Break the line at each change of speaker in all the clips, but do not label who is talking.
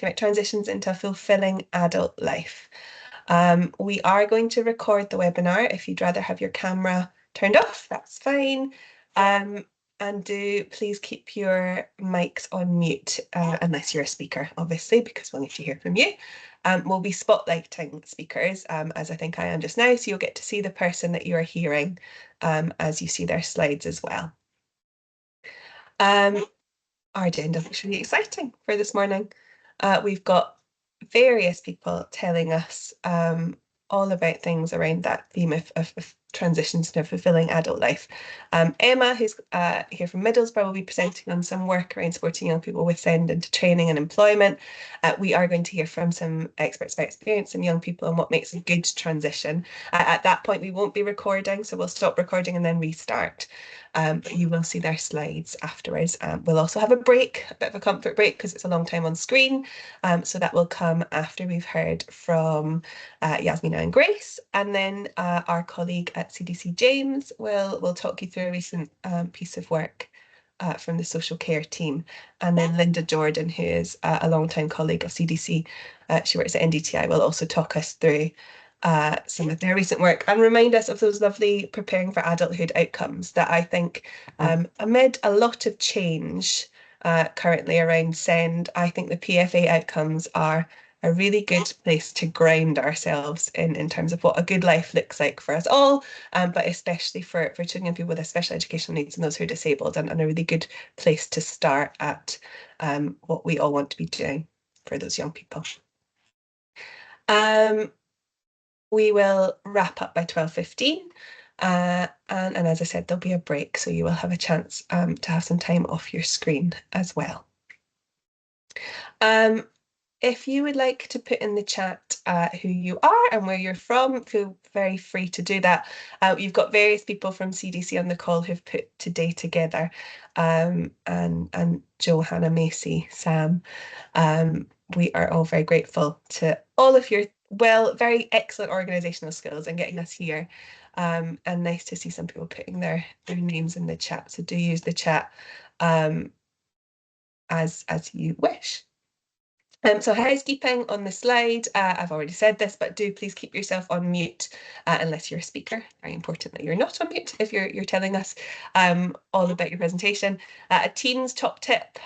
talking about transitions into a fulfilling adult life. We are going to record the webinar. If you'd rather have your camera turned off, that's fine. And do please keep your mics on mute, unless you're a speaker, obviously, because we'll need to hear from you. We'll be spotlighting speakers, as I think I am just now, so you'll get to see the person that you are hearing as you see their slides as well. Our agenda looks really exciting for this morning. We've got various people telling us all about things around that theme of transitions to a fulfilling adult life. Emma, who's here from Middlesbrough, will be presenting on some work around supporting young people with SEND into training and employment. We are going to hear from some experts about experience and young people and what makes a good transition. At that point, we won't be recording, so we'll stop recording and then restart. But you will see their slides afterwards. We'll also have a break, a bit of a comfort break, because it's a long time on screen. So that will come after we've heard from Yasmina and Grace, and then our colleague at CDC, James, will talk you through a recent piece of work from the social care team. And then Linda Jordan, who is a long-time colleague of CDC, she works at NDTI, will also talk us through some of their recent work and remind us of those lovely preparing for adulthood outcomes that I think, amid a lot of change currently around SEND, I think the PFA outcomes are a really good place to ground ourselves in terms of what a good life looks like for us all, but especially for children and people with special educational needs and those who are disabled, and a really good place to start at what we all want to be doing for those young people. We will wrap up by 12:15, and as I said, there'll be a break, so you will have a chance to have some time off your screen as well. If you would like to put in the chat who you are and where you're from, feel very free to do that. You've got various people from CDC on the call who've put today together, and Johanna, Macy, Sam. We are all very grateful to all of your very excellent organisational skills and getting us here. And nice to see some people putting their names in the chat. So do use the chat as you wish. So housekeeping on the slide, I've already said this, but do please keep yourself on mute unless you're a speaker. Very important that you're not on mute if you're telling us all about your presentation. A Teams top tip,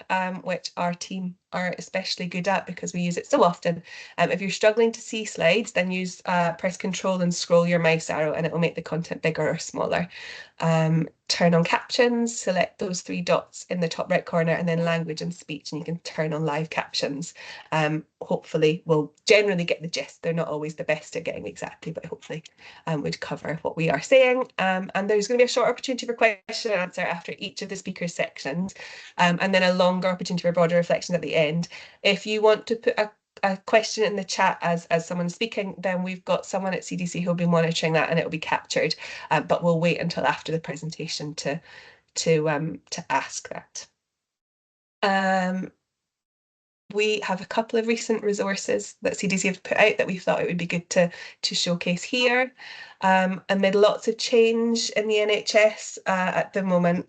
which our team are especially good at because we use it so often. If you're struggling to see slides, then use press Control and scroll your mouse arrow and it will make the content bigger or smaller. Turn on captions, select those 3 dots in the top right corner, and then language and speech, and you can turn on live captions. Hopefully we'll generally get the gist. They're not always the best at getting exactly, but hopefully would cover what we are saying. And there's going to be a short opportunity for question and answer after each of the speakers' sections, and then a longer opportunity for broader reflection at the end. If you want to put a question in the chat as someone speaking, then we've got someone at CDC who'll be monitoring that and it'll be captured, but we'll wait until after the presentation to ask that. We have a couple of recent resources that CDC have put out that we thought it would be good to showcase here. Amid lots of change in the NHS at the moment,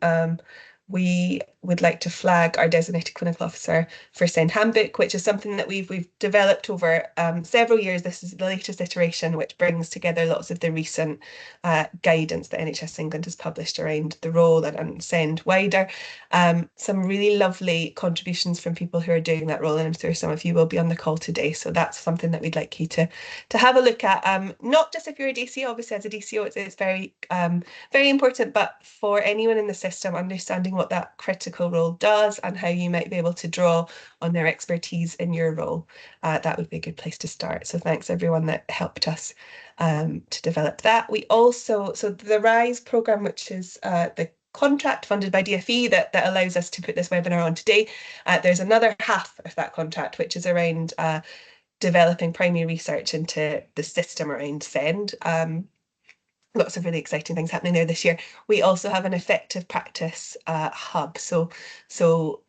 we would like to flag our designated clinical officer for SEND handbook, which is something that we've developed over several years. This is the latest iteration, which brings together lots of the recent guidance that NHS England has published around the role and SEND wider. Some really lovely contributions from people who are doing that role, and I'm sure some of you will be on the call today. So that's something that we'd like you to have a look at. Not just if you're a DCO, obviously as a DCO it's very very important, but for anyone in the system, understanding what that critical role does and how you might be able to draw on their expertise in your role. That would be a good place to start. So thanks everyone that helped us to develop that. We also, so the RISE programme, which is the contract funded by DFE that allows us to put this webinar on today, there's another half of that contract, which is around developing primary research into the system around SEND. Lots of really exciting things happening there this year. We also have an effective practice hub, so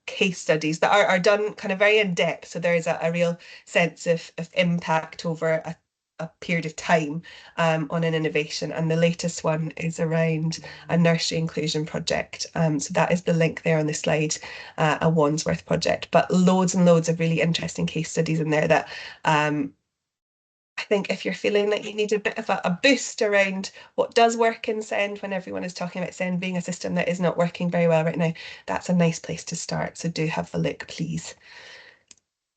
case studies that are done kind of very in depth. So there is a real sense of impact over a period of time on an innovation, and the latest one is around a nursery inclusion project. So that is the link there on the slide, a Wandsworth project, but loads and loads of really interesting case studies in there that I think if you're feeling that you need a bit of a boost around what does work in SEND when everyone is talking about SEND being a system that is not working very well right now, that's a nice place to start. So do have a look, please.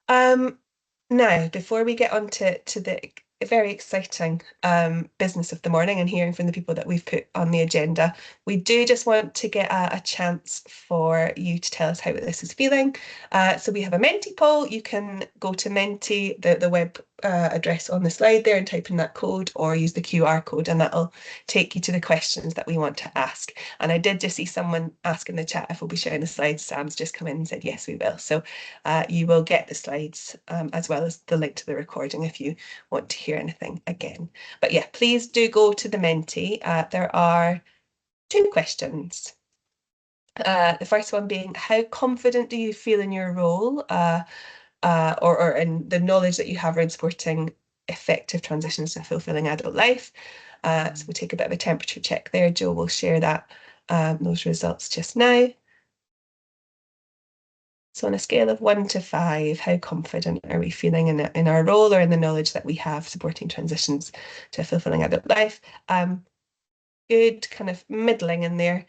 Now, before we get on to the very exciting business of the morning and hearing from the people that we've put on the agenda, we do just want to get a chance for you to tell us how this is feeling. So we have a Menti poll. You can go to Menti, the web address on the slide there, and type in that code, or use the QR code, and that'll take you to the questions that we want to ask. And I did just see someone ask in the chat if we'll be sharing the slides. Sam's just come in and said yes, we will. So you will get the slides as well as the link to the recording if you want to hear anything again. But yeah, please do go to the Menti. There are 2 questions. The first one being, how confident do you feel in your role or in the knowledge that you have around supporting effective transitions to a fulfilling adult life? So we'll take a bit of a temperature check there. Jo will share that those results just now. So on a scale of 1 to 5, how confident are we feeling in our role or in the knowledge that we have supporting transitions to a fulfilling adult life? Good, kind of middling in there.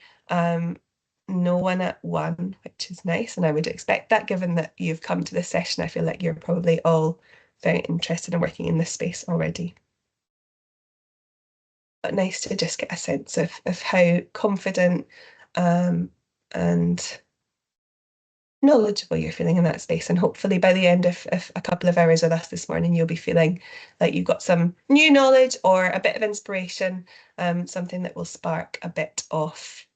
No one at 1, which is nice, and I would expect that given that you've come to this session. I feel like you're probably all very interested in working in this space already. But nice to just get a sense of how confident and knowledgeable you're feeling in that space. And hopefully by the end of a couple of hours with us this morning, you'll be feeling like you've got some new knowledge or a bit of inspiration, something that will spark a bit of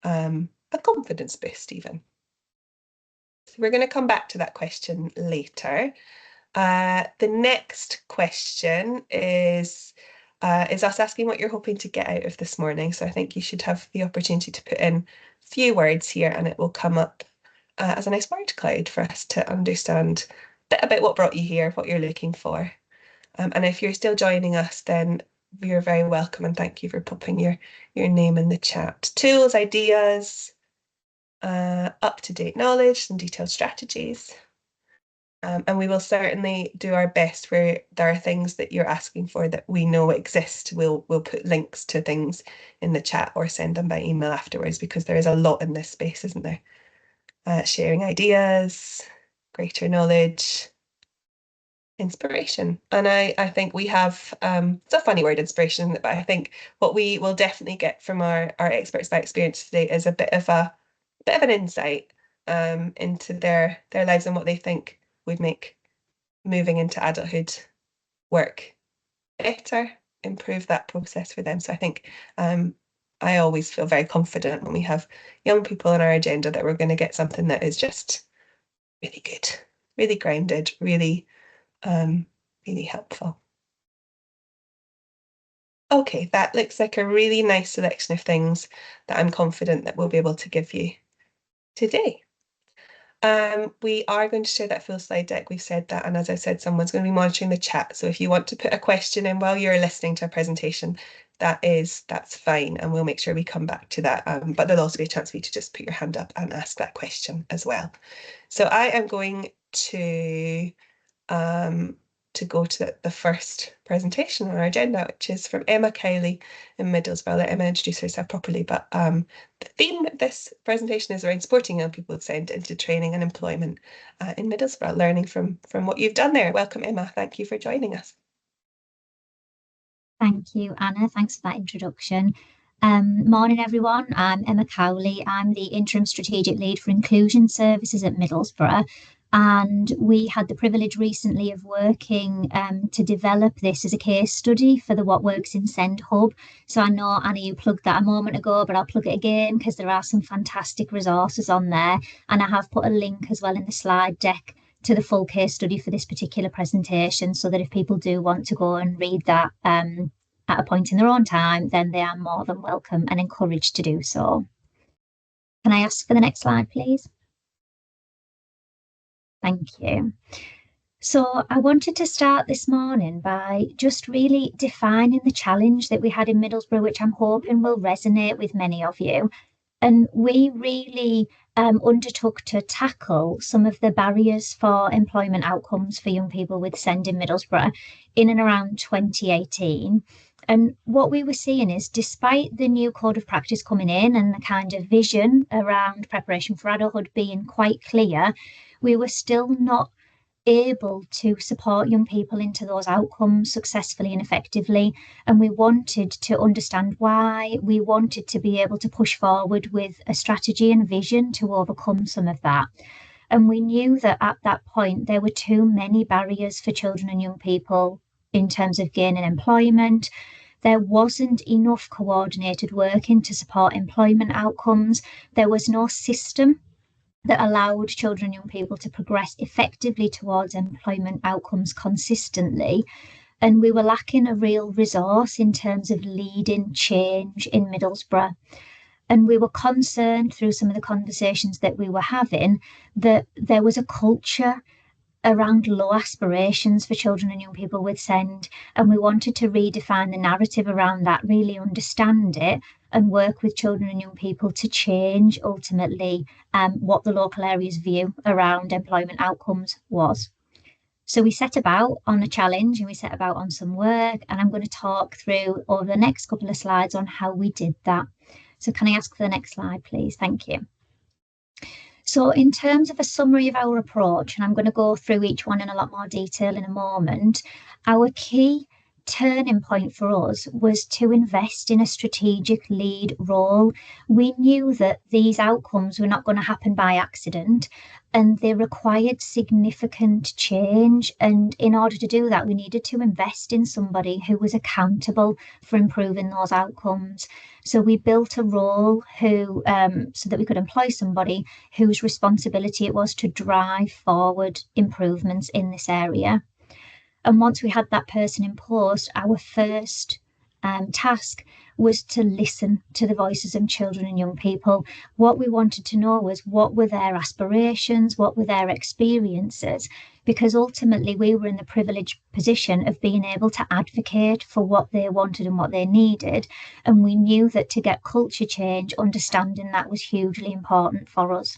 a confidence boost even. So we're going to come back to that question later. The next question is us asking what you're hoping to get out of this morning. So I think you should have the opportunity to put in a few words here, and it will come up as a nice word cloud for us to understand a bit about what brought you here, what you're looking for. And if you're still joining us, then you're very welcome, and thank you for popping your name in the chat. Tools, ideas, up-to-date knowledge, and detailed strategies. And we will certainly do our best where there are things that you're asking for that we know exist. We'll put links to things in the chat or send them by email afterwards, because there is a lot in this space, isn't there? Sharing ideas, greater knowledge, inspiration. And I think we have, it's a funny word, inspiration, but I think what we will definitely get from our experts by experience today is a bit of an insight into their lives and what they think would make moving into adulthood work better, improve that process for them. So I think I always feel very confident when we have young people on our agenda that we're going to get something that is just really good, really grounded, really, really helpful. Okay, that looks like a really nice selection of things that I'm confident that we'll be able to give you today. We are going to share that full slide deck. We've said that, and as I said, someone's going to be monitoring the chat. So if you want to put a question in while you're listening to a presentation, that's fine, and we'll make sure we come back to that. But there'll also be a chance for you to just put your hand up and ask that question as well. So I am going to go to the first presentation on our agenda, which is from Emma Cowley in Middlesbrough. I'll let Emma introduce herself properly, but the theme of this presentation is around supporting young people with SEND into training and employment in Middlesbrough, learning from what you've done there. Welcome, Emma. Thank you for joining us.
Thank you, Anna. Thanks for that introduction. Morning, everyone. I'm Emma Cowley. I'm the Interim Strategic Lead for Inclusion Services at Middlesbrough. And we had the privilege recently of working to develop this as a case study for the What Works in SEND Hub. So I know, Anna, you plugged that a moment ago, but I'll plug it again because there are some fantastic resources on there. And I have put a link as well in the slide deck to the full case study for this particular presentation, so that if people do want to go and read that at a point in their own time, then they are more than welcome and encouraged to do so. Can I ask for the next slide, please? Thank you. So I wanted to start this morning by just really defining the challenge that we had in Middlesbrough, which I'm hoping will resonate with many of you. And we really undertook to tackle some of the barriers for employment outcomes for young people with SEND in Middlesbrough in and around 2018. And what we were seeing is, despite the new code of practice coming in and the kind of vision around preparation for adulthood being quite clear, we were still not able to support young people into those outcomes successfully and effectively. And we wanted to understand why. We wanted to be able to push forward with a strategy and vision to overcome some of that. And we knew that at that point, there were too many barriers for children and young people in terms of gaining employment. There wasn't enough coordinated working to support employment outcomes. There was no system that allowed children and young people to progress effectively towards employment outcomes consistently. And we were lacking a real resource in terms of leading change in Middlesbrough. And we were concerned through some of the conversations that we were having that there was a culture around low aspirations for children and young people with SEND. And we wanted to redefine the narrative around that, really understand it, and work with children and young people to change ultimately what the local area's view around employment outcomes was. So we set about on a challenge and we set about on some work, and I'm going to talk through over the next couple of slides on how we did that. So can I ask for the next slide, please? Thank you. So in terms of a summary of our approach, and I'm going to go through each one in a lot more detail in a moment, our key turning point for us was to invest in a strategic lead role. We knew that these outcomes were not going to happen by accident, and they required significant change. And in order to do that, we needed to invest in somebody who was accountable for improving those outcomes. So we built a role so that we could employ somebody whose responsibility it was to drive forward improvements in this area. And once we had that person in post, our first task was to listen to the voices of children and young people. What we wanted to know was, what were their aspirations, what were their experiences, because ultimately we were in the privileged position of being able to advocate for what they wanted and what they needed. And we knew that to get culture change, understanding that was hugely important for us.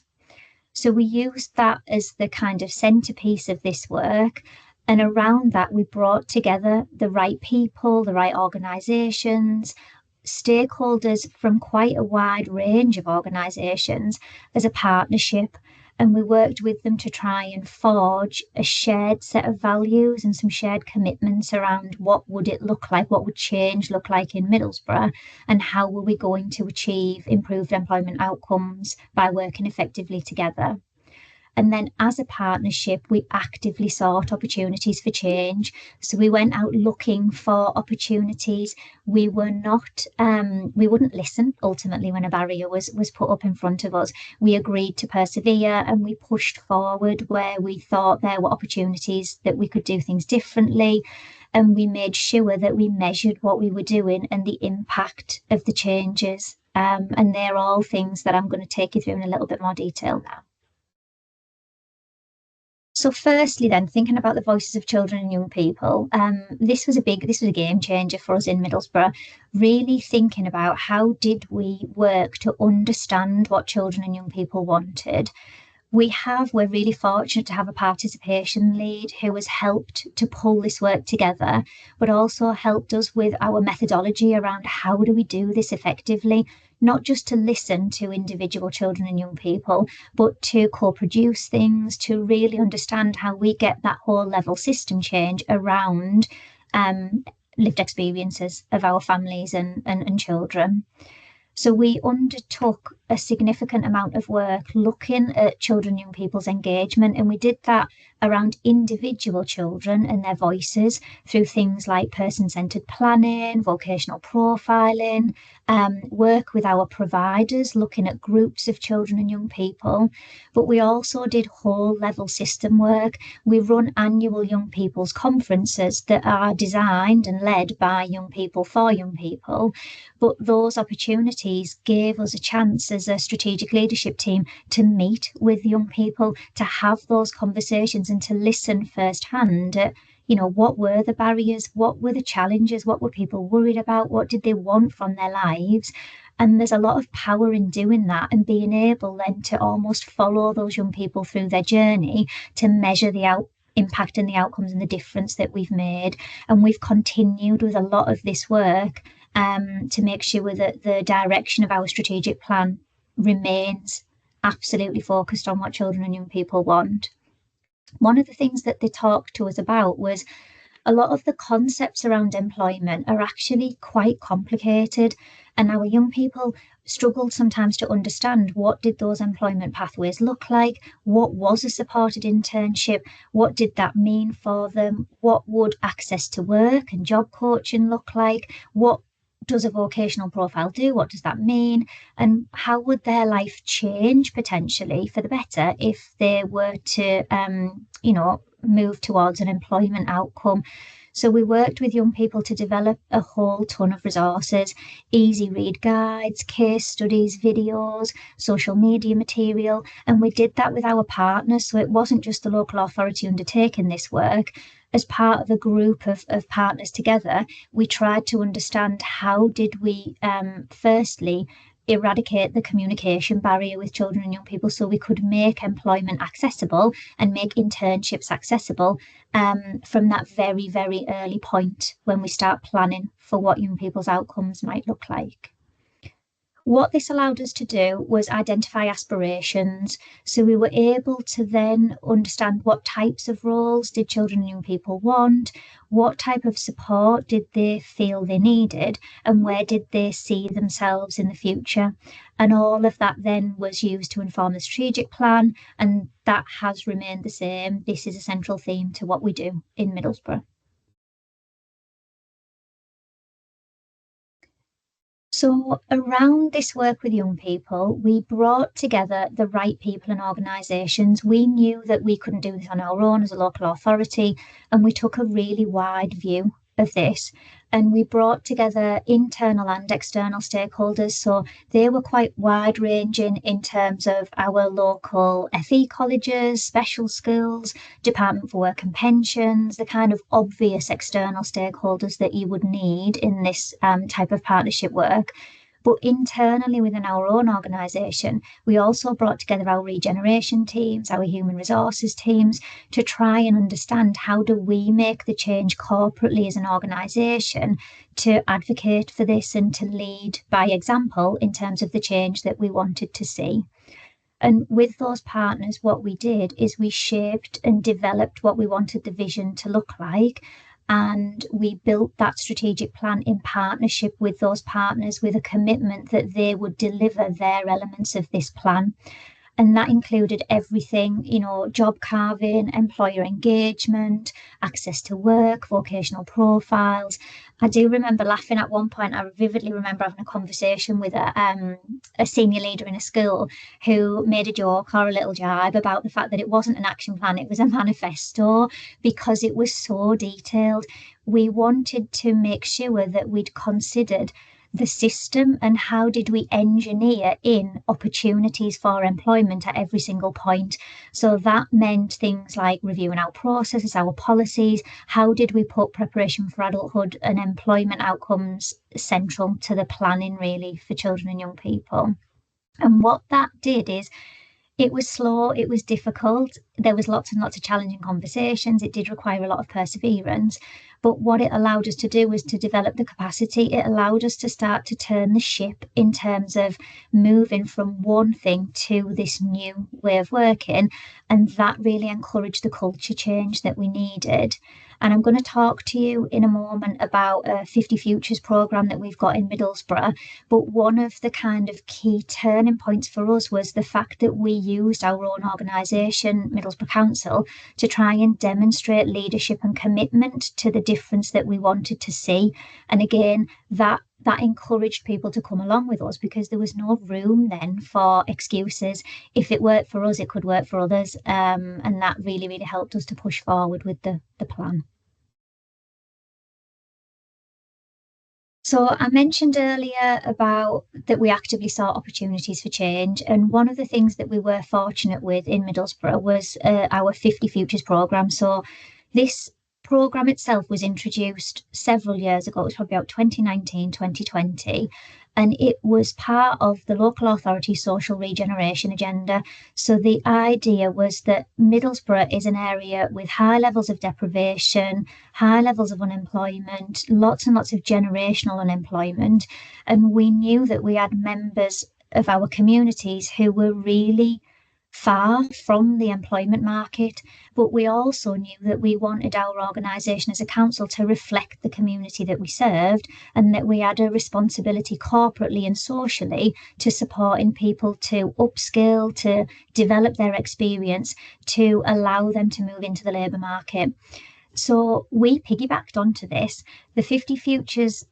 So we used that as the kind of centerpiece of this work. And around that, we brought together the right people, the right organisations, stakeholders from quite a wide range of organisations as a partnership. And we worked with them to try and forge a shared set of values and some shared commitments around what would it look like, what would change look like in Middlesbrough, and how were we going to achieve improved employment outcomes by working effectively together. And then as a partnership, we actively sought opportunities for change. So we went out looking for opportunities. We wouldn't listen ultimately when a barrier was put up in front of us. We agreed to persevere, and we pushed forward where we thought there were opportunities that we could do things differently. And we made sure that we measured what we were doing and the impact of the changes. And they're all things that I'm going to take you through in a little bit more detail now. So firstly then, thinking about the voices of children and young people, this was a game changer for us in Middlesbrough, really thinking about how did we work to understand what children and young people wanted. We're really fortunate to have a participation lead who has helped to pull this work together, but also helped us with our methodology around how do we do this effectively, not just to listen to individual children and young people, but to co-produce things, to really understand how we get that whole level system change around lived experiences of our families and children. So we undertook a significant amount of work looking at children and young people's engagement, and we did that around individual children and their voices through things like person-centred planning, vocational profiling, work with our providers, looking at groups of children and young people. But we also did whole level system work. We run annual young people's conferences that are designed and led by young people for young people. But those opportunities gave us a chance as a strategic leadership team to meet with young people, to have those conversations and to listen firsthand at, what were the barriers, what were the challenges, what were people worried about, what did they want from their lives. And there's a lot of power in doing that and being able then to almost follow those young people through their journey to measure the impact and the outcomes and the difference that we've made. And we've continued with a lot of this work to make sure that the direction of our strategic plan remains absolutely focused on what children and young people want. One of the things that they talked to us about was a lot of the concepts around employment are actually quite complicated, and our young people struggled sometimes to understand what did those employment pathways look like, what was a supported internship, what did that mean for them, what would access to work and job coaching look like, what does a vocational profile do, what does that mean, and how would their life change potentially for the better if they were to move towards an employment outcome. So we worked with young people to develop a whole ton of resources, easy read guides, case studies, videos, social media material, and we did that with our partners. So it wasn't just the local authority undertaking this work. As part of a group of partners together, we tried to understand how did we firstly eradicate the communication barrier with children and young people so we could make employment accessible and make internships accessible from that very, very early point when we start planning for what young people's outcomes might look like. What this allowed us to do was identify aspirations. So we were able to then understand what types of roles did children and young people want, what type of support did they feel they needed, and where did they see themselves in the future. And all of that then was used to inform the strategic plan, and that has remained the same. This is a central theme to what we do in Middlesbrough. So around this work with young people, we brought together the right people and organisations. We knew that we couldn't do this on our own as a local authority, and we took a really wide view of this. And we brought together internal and external stakeholders. So they were quite wide ranging in terms of our local FE colleges, special schools, Department for Work and Pensions, the kind of obvious external stakeholders that you would need in this type of partnership work. But internally within our own organisation, we also brought together our regeneration teams, our human resources teams, to try and understand how do we make the change corporately as an organisation to advocate for this and to lead by example in terms of the change that we wanted to see. And with those partners, what we did is we shaped and developed what we wanted the vision to look like. And we built that strategic plan in partnership with those partners with a commitment that they would deliver their elements of this plan. And that included everything, job carving, employer engagement, access to work, vocational profiles. I do remember laughing at one point. I vividly remember having a conversation with a senior leader in a school who made a joke or a little jibe about the fact that it wasn't an action plan, it was a manifesto, because it was so detailed. We wanted to make sure that we'd considered the system and how did we engineer in opportunities for employment at every single point. So that meant things like reviewing our processes, our policies, how did we put preparation for adulthood and employment outcomes central to the planning really for children and young people. And what that did is it was slow, it was difficult, there was lots and lots of challenging conversations, it did require a lot of perseverance, but what it allowed us to do was to develop the capacity. It allowed us to start to turn the ship in terms of moving from one thing to this new way of working, and that really encouraged the culture change that we needed. And I'm going to talk to you in a moment about a 50 Futures programme that we've got in Middlesbrough. But one of the kind of key turning points for us was the fact that we used our own organisation, Middlesbrough Council, to try and demonstrate leadership and commitment to the difference that we wanted to see. And again, that encouraged people to come along with us because there was no room then for excuses. If it worked for us, it could work for others. And that really, really helped us to push forward with the plan. So I mentioned earlier about that we actively sought opportunities for change, and one of the things that we were fortunate with in Middlesbrough was our 50 Futures programme. So this programme itself was introduced several years ago. It was probably about 2019, 2020, and it was part of the local authority social regeneration agenda. So the idea was that Middlesbrough is an area with high levels of deprivation, high levels of unemployment, lots and lots of generational unemployment. And we knew that we had members of our communities who were really far from the employment market, but we also knew that we wanted our organisation as a council to reflect the community that we served, and that we had a responsibility corporately and socially to supporting people to upskill, to develop their experience, to allow them to move into the labour market. So we piggybacked onto this. The 50 Futures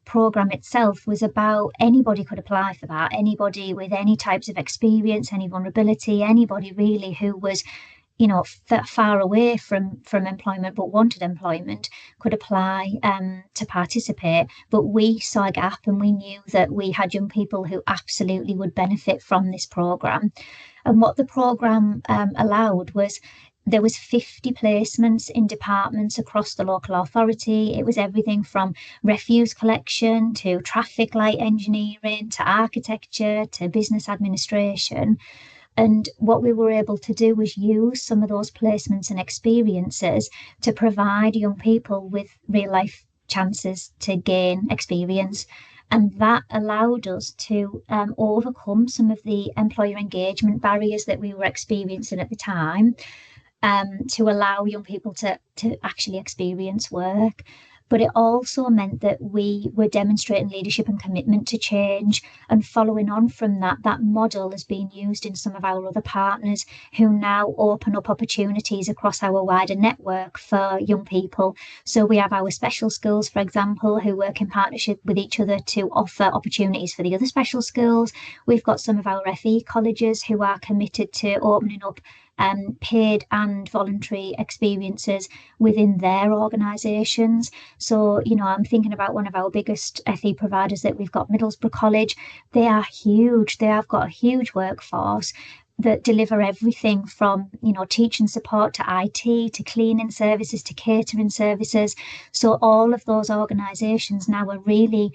program itself was about anybody could apply for that. Anybody with any types of experience, any vulnerability, anybody really who was, far away from employment but wanted employment could apply to participate. But we saw a gap, and we knew that we had young people who absolutely would benefit from this program. And what the program allowed was there was 50 placements in departments across the local authority. It was everything from refuse collection to traffic light engineering to architecture to business administration. And what we were able to do was use some of those placements and experiences to provide young people with real life chances to gain experience. And that allowed us to overcome some of the employer engagement barriers that we were experiencing at the time, to allow young people to actually experience work. But it also meant that we were demonstrating leadership and commitment to change. And following on from that, that model has been used in some of our other partners who now open up opportunities across our wider network for young people. So we have our special schools, for example, who work in partnership with each other to offer opportunities for the other special schools. We've got some of our FE colleges who are committed to opening up paid and voluntary experiences within their organisations. So, I'm thinking about one of our biggest FE providers that we've got, Middlesbrough College. They are huge. They have got a huge workforce that deliver everything from, teaching support to IT, to cleaning services, to catering services. So all of those organisations now are really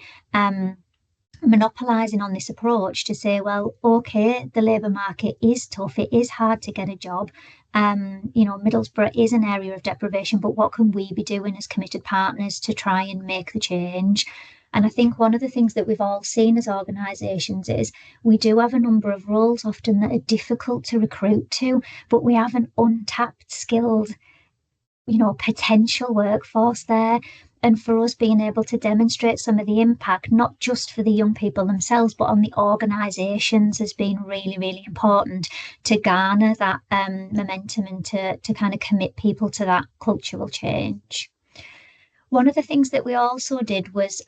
monopolising on this approach to say, well, okay, the labour market is tough, it is hard to get a job. Middlesbrough is an area of deprivation, but what can we be doing as committed partners to try and make the change? And I think one of the things that we've all seen as organisations is we do have a number of roles often that are difficult to recruit to, but we have an untapped, skilled, potential workforce there. And for us being able to demonstrate some of the impact, not just for the young people themselves, but on the organisations, has been really, really important to garner that momentum and to kind of commit people to that cultural change. One of the things that we also did was,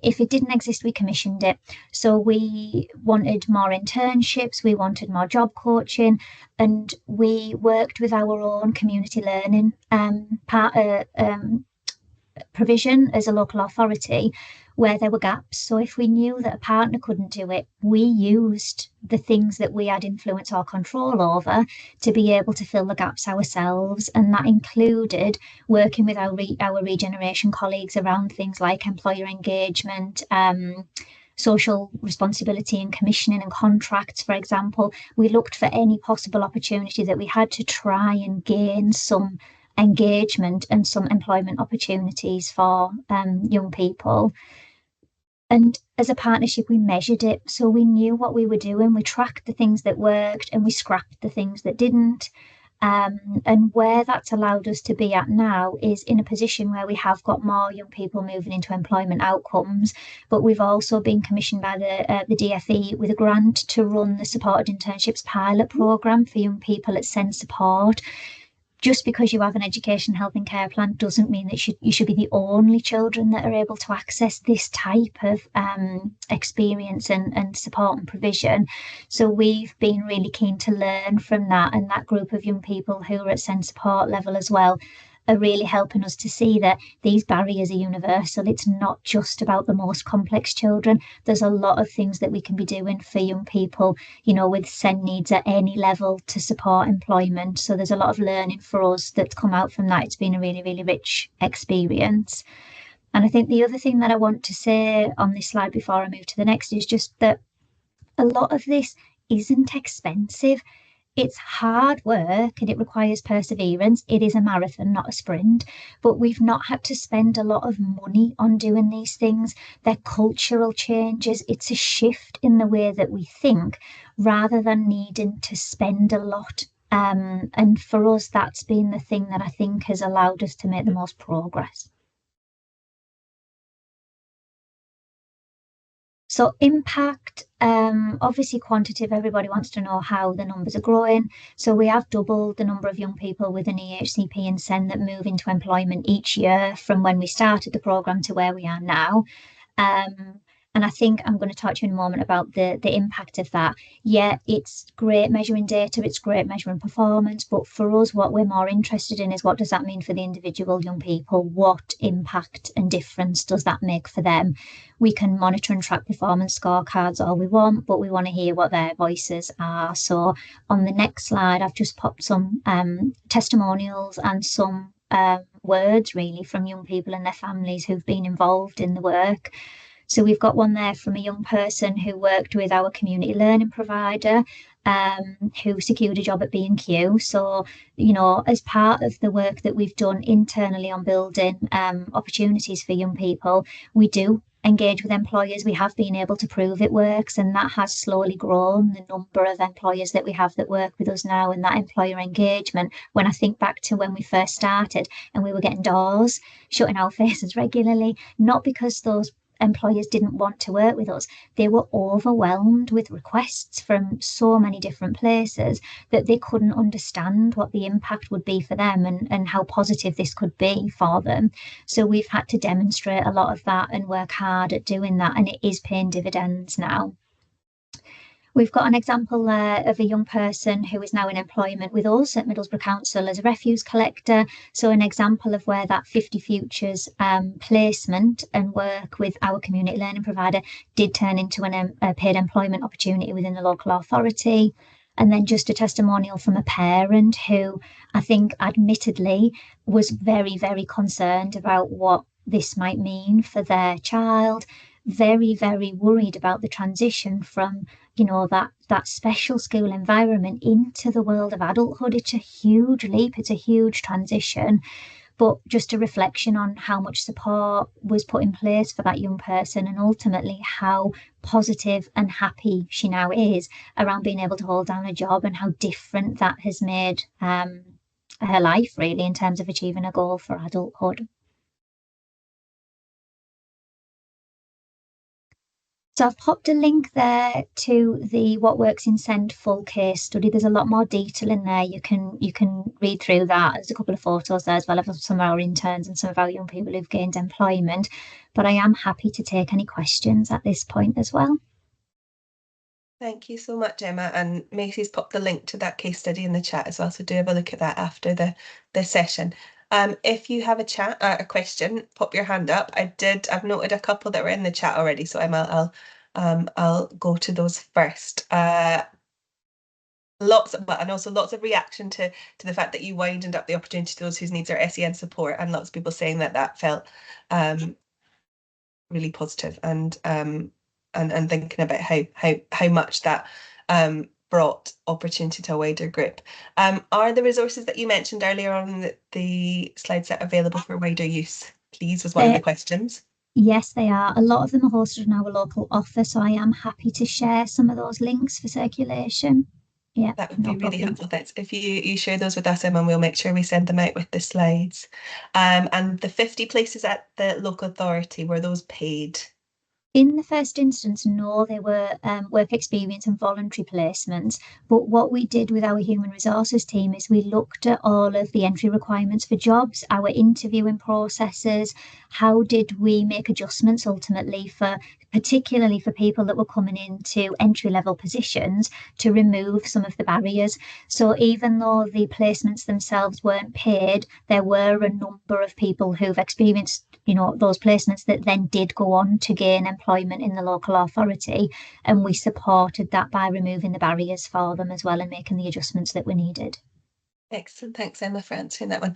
if it didn't exist, we commissioned it. So we wanted more internships, we wanted more job coaching, and we worked with our own community learning provision as a local authority where there were gaps. So if we knew that a partner couldn't do it, we used the things that we had influence or control over to be able to fill the gaps ourselves. And that included working with our regeneration colleagues around things like employer engagement, social responsibility and commissioning and contracts, for example. We looked for any possible opportunity that we had to try and gain some engagement and some employment opportunities for young people. And as a partnership, we measured it. So we knew what we were doing. We tracked the things that worked and we scrapped the things that didn't. And where that's allowed us to be at now is in a position where we have got more young people moving into employment outcomes, but we've also been commissioned by the DFE with a grant to run the supported internships pilot programme for young people at Send Support. Just because you have an education, health and care plan doesn't mean that you should be the only children that are able to access this type of experience and support and provision. So we've been really keen to learn from that and that group of young people who are at Send Support level as well. are really helping us to see that these barriers are universal. It's not just about the most complex children. There's a lot of things that we can be doing for young people, with SEND needs at any level to support employment. So there's a lot of learning for us that's come out from that. It's been a really, really rich experience. And I think the other thing that I want to say on this slide before I move to the next is just that a lot of this isn't expensive. It's hard work and it requires perseverance. It is a marathon, not a sprint, but we've not had to spend a lot of money on doing these things. They're cultural changes. It's a shift in the way that we think rather than needing to spend a lot. And for us, that's been the thing that I think has allowed us to make the most progress. So impact, obviously quantitative, everybody wants to know how the numbers are growing. So we have doubled the number of young people with an EHCP and SEND that move into employment each year from when we started the programme to where we are now. And I think I'm going to talk to you in a moment about the impact of that. Yeah, it's great measuring data, it's great measuring performance, but for us, what we're more interested in is what does that mean for the individual young people? What impact and difference does that make for them? We can monitor and track performance scorecards all we want, but we want to hear what their voices are. So on the next slide, I've just popped some testimonials and some words really from young people and their families who've been involved in the work. So we've got one there from a young person who worked with our community learning provider, who secured a job at B&Q. So, as part of the work that we've done internally on building opportunities for young people, we do engage with employers. We have been able to prove it works, and that has slowly grown the number of employers that we have that work with us now, and that employer engagement. When I think back to when we first started and we were getting doors shut in our faces regularly, not because those employers didn't want to work with us. They were overwhelmed with requests from so many different places that they couldn't understand what the impact would be for them and how positive this could be for them. So we've had to demonstrate a lot of that and work hard at doing that, and it is paying dividends now. We've got an example there of a young person who is now in employment with us at Middlesbrough Council as a refuse collector. So an example of where that 50 Futures placement and work with our community learning provider did turn into a paid employment opportunity within the local authority. And then just a testimonial from a parent who I think admittedly was very, very concerned about what this might mean for their child. Very, very worried about the transition from that special school environment into the world of adulthood. It's a huge leap, it's a huge transition, but just a reflection on how much support was put in place for that young person, and ultimately how positive and happy she now is around being able to hold down a job, and how different that has made her life really in terms of achieving a goal for adulthood. So I've popped a link there to the What Works in SEND full case study. There's a lot more detail in there. You can read through that. There's a couple of photos there as well of some of our interns and some of our young people who've gained employment. But I am happy to take any questions at this point as well.
Thank you so much, Emma. And Macy's popped the link to that case study in the chat as well. So do have a look at that after the session. If you have a question, pop your hand up. I've noted a couple that were in the chat already, so I'll go to those first. And also lots of reaction to the fact that you widened up the opportunity to those whose needs are SEN support, and lots of people saying that felt really positive, and thinking about how much that brought opportunity to a wider group. Are the resources that you mentioned earlier on the slide set available for wider use, please, was one of the questions.
Yes, they are. A lot of them are hosted in our local office, so I am happy to share some of those links for circulation. Yeah,
that would be really helpful. Thanks. If you share those with us, Emma, we'll make sure we send them out with the slides. And the 50 places at the local authority, were those paid?
In the first instance, no, they were work experience and voluntary placements. But what we did with our human resources team is we looked at all of the entry requirements for jobs, our interviewing processes, how did we make adjustments ultimately for, particularly for people that were coming into entry level positions, to remove some of the barriers. So even though the placements themselves weren't paid, there were a number of people who've experienced, those placements that then did go on to gain employment in the local authority. And we supported that by removing the barriers for them as well and making the adjustments that were needed.
Excellent. Thanks, Emma, for answering that one.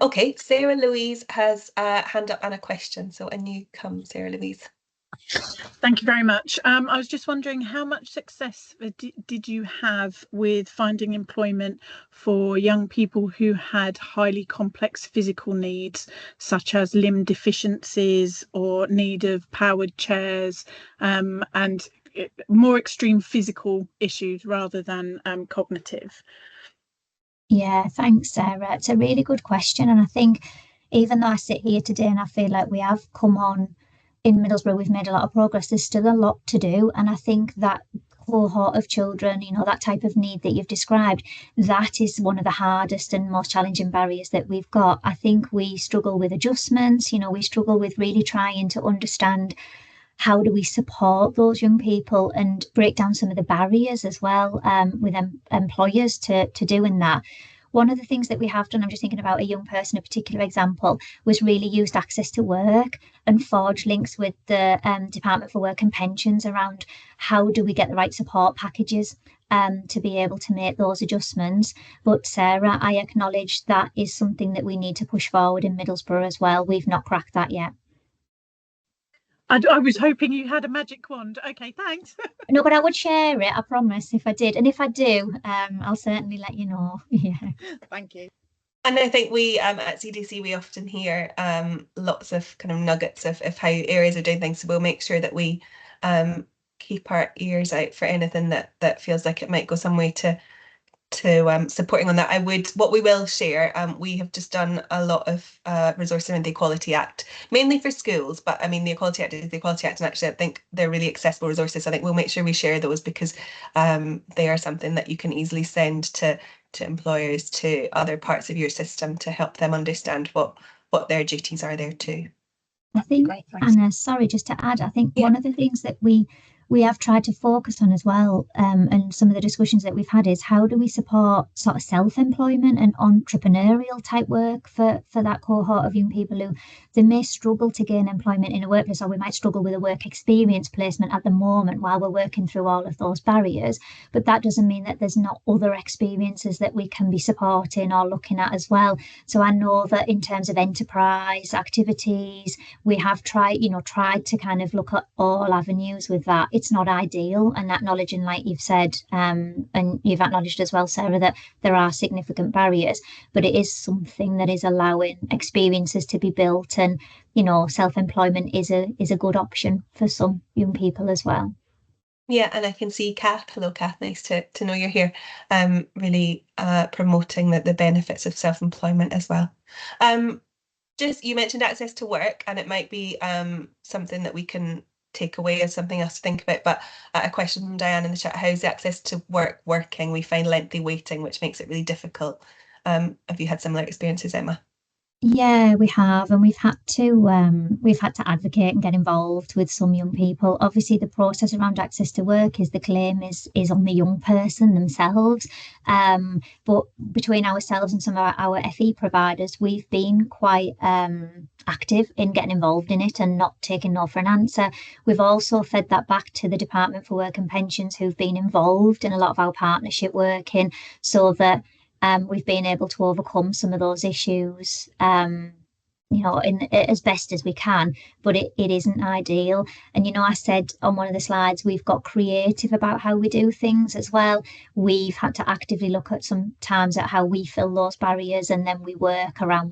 Okay, Sarah Louise has a hand up and a question. So a new come, Sarah Louise.
Thank you very much. I was just wondering, how much success did you have with finding employment for young people who had highly complex physical needs, such as limb deficiencies or need of powered chairs, and more extreme physical issues rather than cognitive?
Yeah, thanks, Sarah. It's a really good question. And I think even though I sit here today and I feel like we have come on in Middlesbrough, we've made a lot of progress, there's still a lot to do. And I think that cohort of children, that type of need that you've described, that is one of the hardest and most challenging barriers that we've got. I think we struggle with adjustments, we struggle with really trying to understand how do we support those young people and break down some of the barriers as well, with employers to doing that. One of the things that we have done, I'm just thinking about a young person, a particular example, was really used access to work and forge links with the Department for Work and Pensions around how do we get the right support packages to be able to make those adjustments. But Sarah, I acknowledge that is something that we need to push forward in Middlesbrough as well. We've not cracked that yet.
I was hoping you had a magic wand. Okay, thanks.
No, but I would share it, I promise, if I did. And if I do, I'll certainly let you know. Yeah.
Thank you.
And I think we at CDC, we often hear lots of kind of nuggets of how areas are doing things. So we'll make sure that we keep our ears out for anything that feels like it might go some way to supporting on that. What we will share, we have just done a lot of resourcing around the Equality Act, mainly for schools, but I mean the Equality Act is the Equality Act, and actually I think they're really accessible resources. I think we'll make sure we share those because they are something that you can easily send to employers, to other parts of your system, to help them understand what their duties are there too.
I think, Anna, sorry, just to add, I think one of the things that we have tried to focus on as well, and some of the discussions that we've had, is how do we support sort of self-employment and entrepreneurial type work for that cohort of young people who they may struggle to gain employment in a workplace, or we might struggle with a work experience placement at the moment while we're working through all of those barriers. But that doesn't mean that there's not other experiences that we can be supporting or looking at as well. So I know that in terms of enterprise activities, we have tried to kind of look at all avenues with that. It's not ideal, and acknowledging, like you've said, and you've acknowledged as well, Sarah, that there are significant barriers, but it is something that is allowing experiences to be built, and self-employment is a good option for some young people as well.
Yeah, and I can see Kath. Hello, Kath. Nice to know you're here. Really promoting the benefits of self-employment as well. Just you mentioned access to work, and it might be something that we can take away as something else to think about. But a question from Diane in the chat: how's the access to work working? We find lengthy waiting, which makes it really difficult. Have you had similar experiences, Emma?
Yeah, we have, and we've had to advocate and get involved with some young people. Obviously, the process around access to work is the claim is on the young person themselves. But between ourselves and some of our FE providers, we've been quite active in getting involved in it and not taking no for an answer. We've also fed that back to the Department for Work and Pensions, who've been involved in a lot of our partnership working, so that we've been able to overcome some of those issues, in as best as we can, but it isn't ideal. And I said on one of the slides, we've got creative about how we do things as well. We've had to actively look at sometimes at how we fill those barriers, and then we work around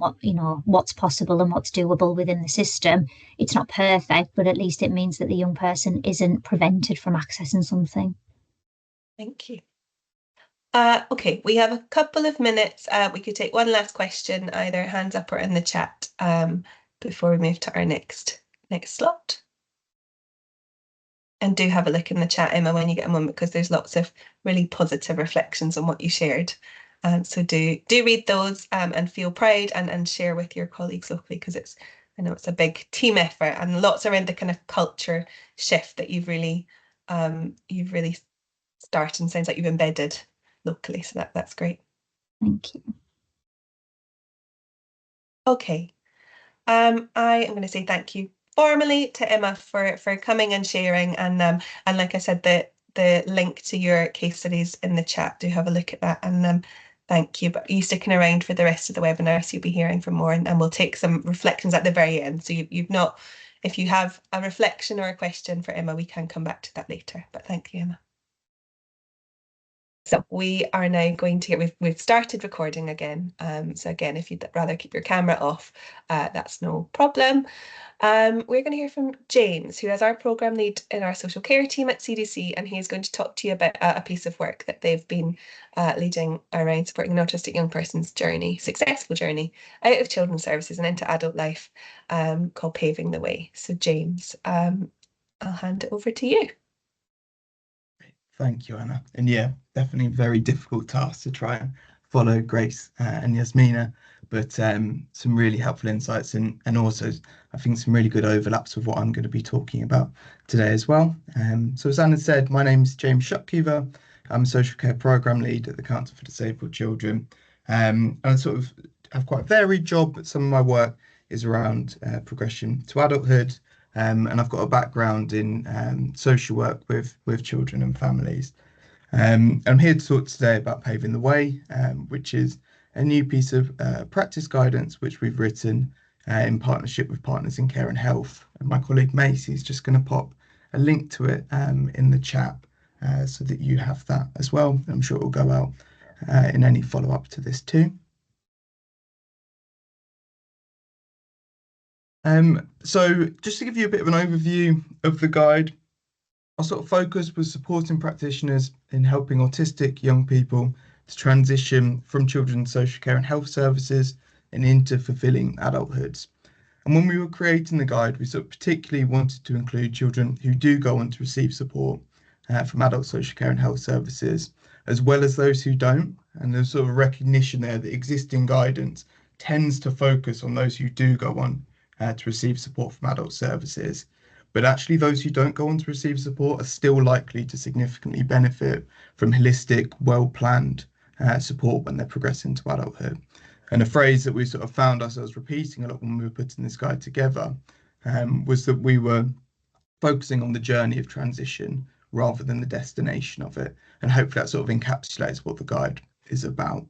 what's possible and what's doable within the system. It's not perfect, but at least it means that the young person isn't prevented from accessing something.
Thank you. Okay, we have a couple of minutes. We could take one last question, either hands up or in the chat, before we move to our next slot. And do have a look in the chat, Emma, when you get a moment, because there's lots of really positive reflections on what you shared. So do read those and feel proud and share with your colleagues locally, because I know it's a big team effort and lots around the kind of culture shift that you've really started, and sounds like you've embedded locally. So that's great.
Thank you.
Okay. I am going to say thank you formally to Emma for coming and sharing, and like I said, the link to your case studies in the chat. Do have a look at that, and thank you. But you sticking around for the rest of the webinar, so you'll be hearing from more, and we'll take some reflections at the very end. So you've not, if you have a reflection or a question for Emma, we can come back to that later. But thank you, Emma. So we are now going to get, we've started recording again. So again, if you'd rather keep your camera off, that's no problem. We're going to hear from James, who is our programme lead in our social care team at CDC, and he's going to talk to you about a piece of work that they've been leading around supporting an autistic young person's journey, successful journey, out of children's services and into adult life, called Paving the Way. So James, I'll hand it over to you.
Thank you, Anna. And yeah, definitely a very difficult task to try and follow Grace and Yasmina, but some really helpful insights and also I think some really good overlaps with what I'm going to be talking about today as well. So as Anna said, my name is James Shopkeeper. I'm a social care programme lead at the Council for Disabled Children. And I sort of have quite a varied job, but some of my work is around progression to adulthood. And I've got a background in social work with children and families. I'm here to talk today about Paving the Way, which is a new piece of practice guidance which we've written in partnership with Partners in Care and Health. And my colleague Macy is just going to pop a link to it in the chat so that you have that as well. I'm sure it will go out in any follow-up to this too. So just to give you a bit of an overview of the guide, our sort of focus was supporting practitioners in helping autistic young people to transition from children's social care and health services and into fulfilling adulthoods. And when we were creating the guide, we sort of particularly wanted to include children who do go on to receive support from adult social care and health services, as well as those who don't. And there's sort of a recognition there that existing guidance tends to focus on those who do go on to receive support from adult services. But actually those who don't go on to receive support are still likely to significantly benefit from holistic, well-planned support when they're progressing to adulthood. And a phrase that we sort of found ourselves repeating a lot when we were putting this guide together was that we were focusing on the journey of transition rather than the destination of it. And hopefully that sort of encapsulates what the guide is about.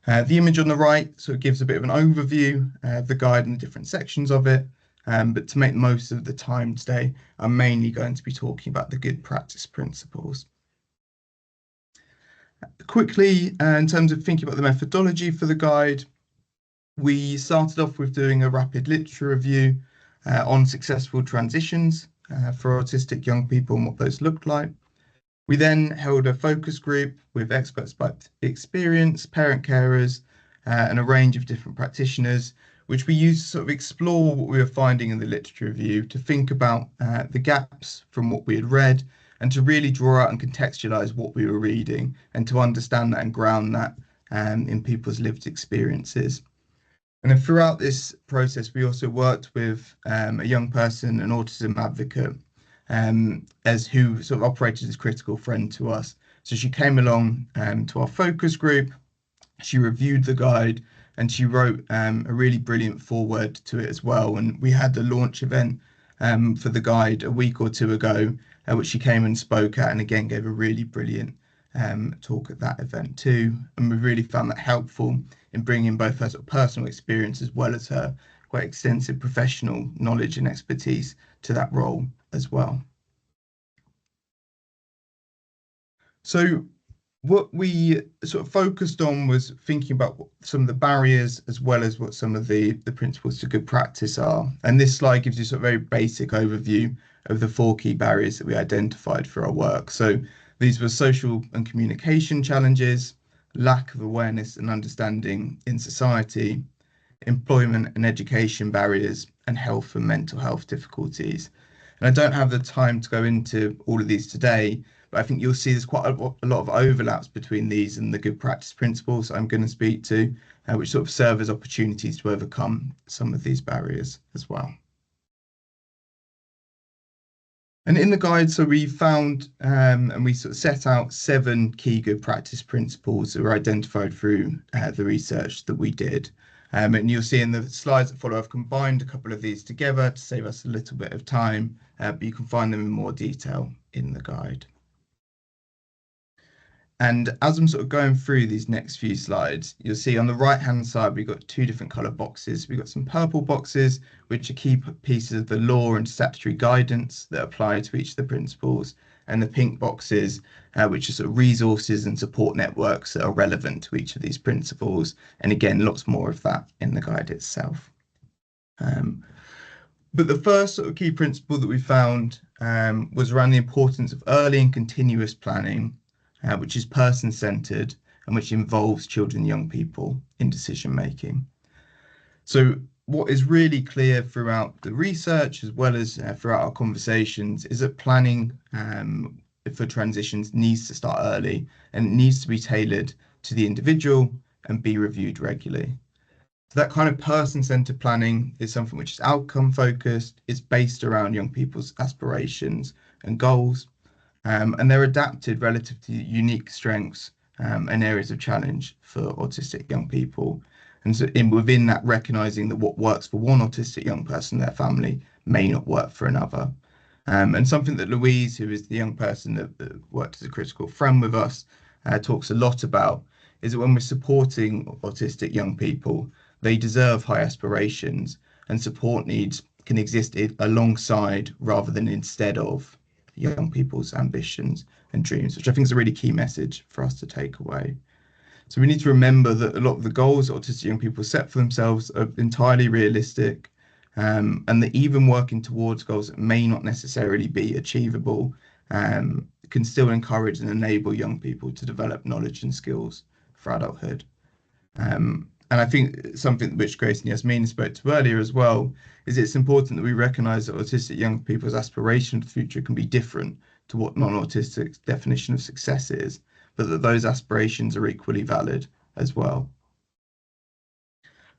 The image on the right sort of gives a bit of an overview of the guide and the different sections of it. But to make the most of the time today, I'm mainly going to be talking about the good practice principles. Quickly, in terms of thinking about the methodology for the guide, we started off with doing a rapid literature review on successful transitions for autistic young people and what those looked like. We then held a focus group with experts by experience, parent carers, and a range of different practitioners, which we used to sort of explore what we were finding in the literature review, to think about the gaps from what we had read, and to really draw out and contextualise what we were reading, and to understand that and ground that in people's lived experiences. And then throughout this process, we also worked with a young person, an autism advocate, as who sort of operated as a critical friend to us. So she came along to our focus group, she reviewed the guide, and she wrote a really brilliant foreword to it as well. And we had a launch event for the guide a week or two ago, which she came and spoke at, and again gave a really brilliant talk at that event too. And we really found that helpful in bringing both her sort of personal experience as well as her quite extensive professional knowledge and expertise to that role as well. So what we sort of focused on was thinking about what some of the barriers as well as what some of the principles to good practice are. And this slide gives you sort of a very basic overview of the 4 key barriers that we identified for our work. So these were social and communication challenges, lack of awareness and understanding in society, employment and education barriers, and health and mental health difficulties. And I don't have the time to go into all of these today, but I think you'll see there's quite a lot of overlaps between these and the good practice principles I'm going to speak to, which sort of serve as opportunities to overcome some of these barriers as well. And in the guide, so we found and we sort of set out 7 key good practice principles that were identified through the research that we did. And you'll see in the slides that follow, I've combined a couple of these together to save us a little bit of time, but you can find them in more detail in the guide. And as I'm sort of going through these next few slides, you'll see on the right-hand side, we've got 2 different colour boxes. We've got some purple boxes, which are key pieces of the law and statutory guidance that apply to each of the principles, and the pink boxes, which are sort of resources and support networks that are relevant to each of these principles. And again, lots more of that in the guide itself. But the first sort of key principle that we found was around the importance of early and continuous planning, which is person-centered and which involves children and young people in decision making. So what is really clear throughout the research as well as throughout our conversations is that planning for transitions needs to start early, and it needs to be tailored to the individual and be reviewed regularly. So that kind of person-centered planning is something which is outcome focused, it's based around young people's aspirations and goals, and they're adapted relative to unique strengths and areas of challenge for autistic young people. And so within that, recognizing that what works for one autistic young person, their family, may not work for another. And something that Louise, who is the young person that worked as a critical friend with us, talks a lot about, is that when we're supporting autistic young people, they deserve high aspirations, and support needs can exist alongside rather than instead of young people's ambitions and dreams, which I think is a really key message for us to take away. So we need to remember that a lot of the goals that autistic young people set for themselves are entirely realistic, and that even working towards goals that may not necessarily be achievable can still encourage and enable young people to develop knowledge and skills for adulthood. And I think something which Grace and Yasmin spoke to earlier as well is it's important that we recognise that autistic young people's aspiration to the future can be different to what non-autistic definition of success is, but that those aspirations are equally valid as well.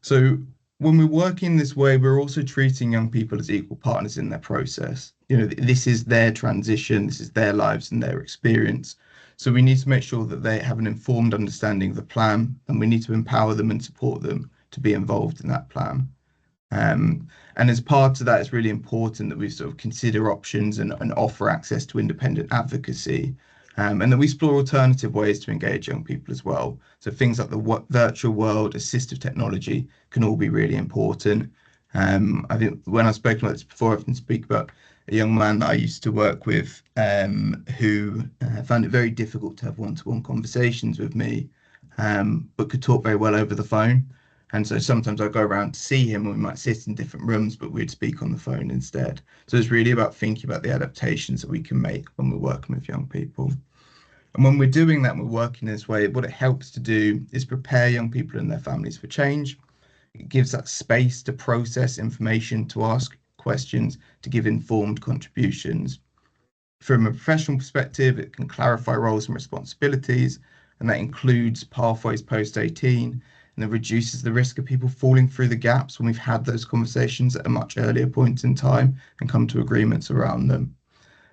So when we're working this way, we're also treating young people as equal partners in their process. You know, this is their transition, this is their lives and their experience. So we need to make sure that they have an informed understanding of the plan, and we need to empower them and support them to be involved in that plan. And as part of that, it's really important that we sort of consider options and offer access to independent advocacy, and that we explore alternative ways to engage young people as well. So things like the virtual world, assistive technology can all be really important. I think when I've spoken about this before, I often speak about a young man that I used to work with who found it very difficult to have one-to-one conversations with me, but could talk very well over the phone. And so sometimes I go around to see him, and we might sit in different rooms, but we'd speak on the phone instead. So it's really about thinking about the adaptations that we can make when we're working with young people. And when we're doing that, and we're working this way, what it helps to do is prepare young people and their families for change. It gives that space to process information, to ask questions, to give informed contributions. From a professional perspective, it can clarify roles and responsibilities, and that includes pathways post-18, and it reduces the risk of people falling through the gaps when we've had those conversations at a much earlier point in time and come to agreements around them.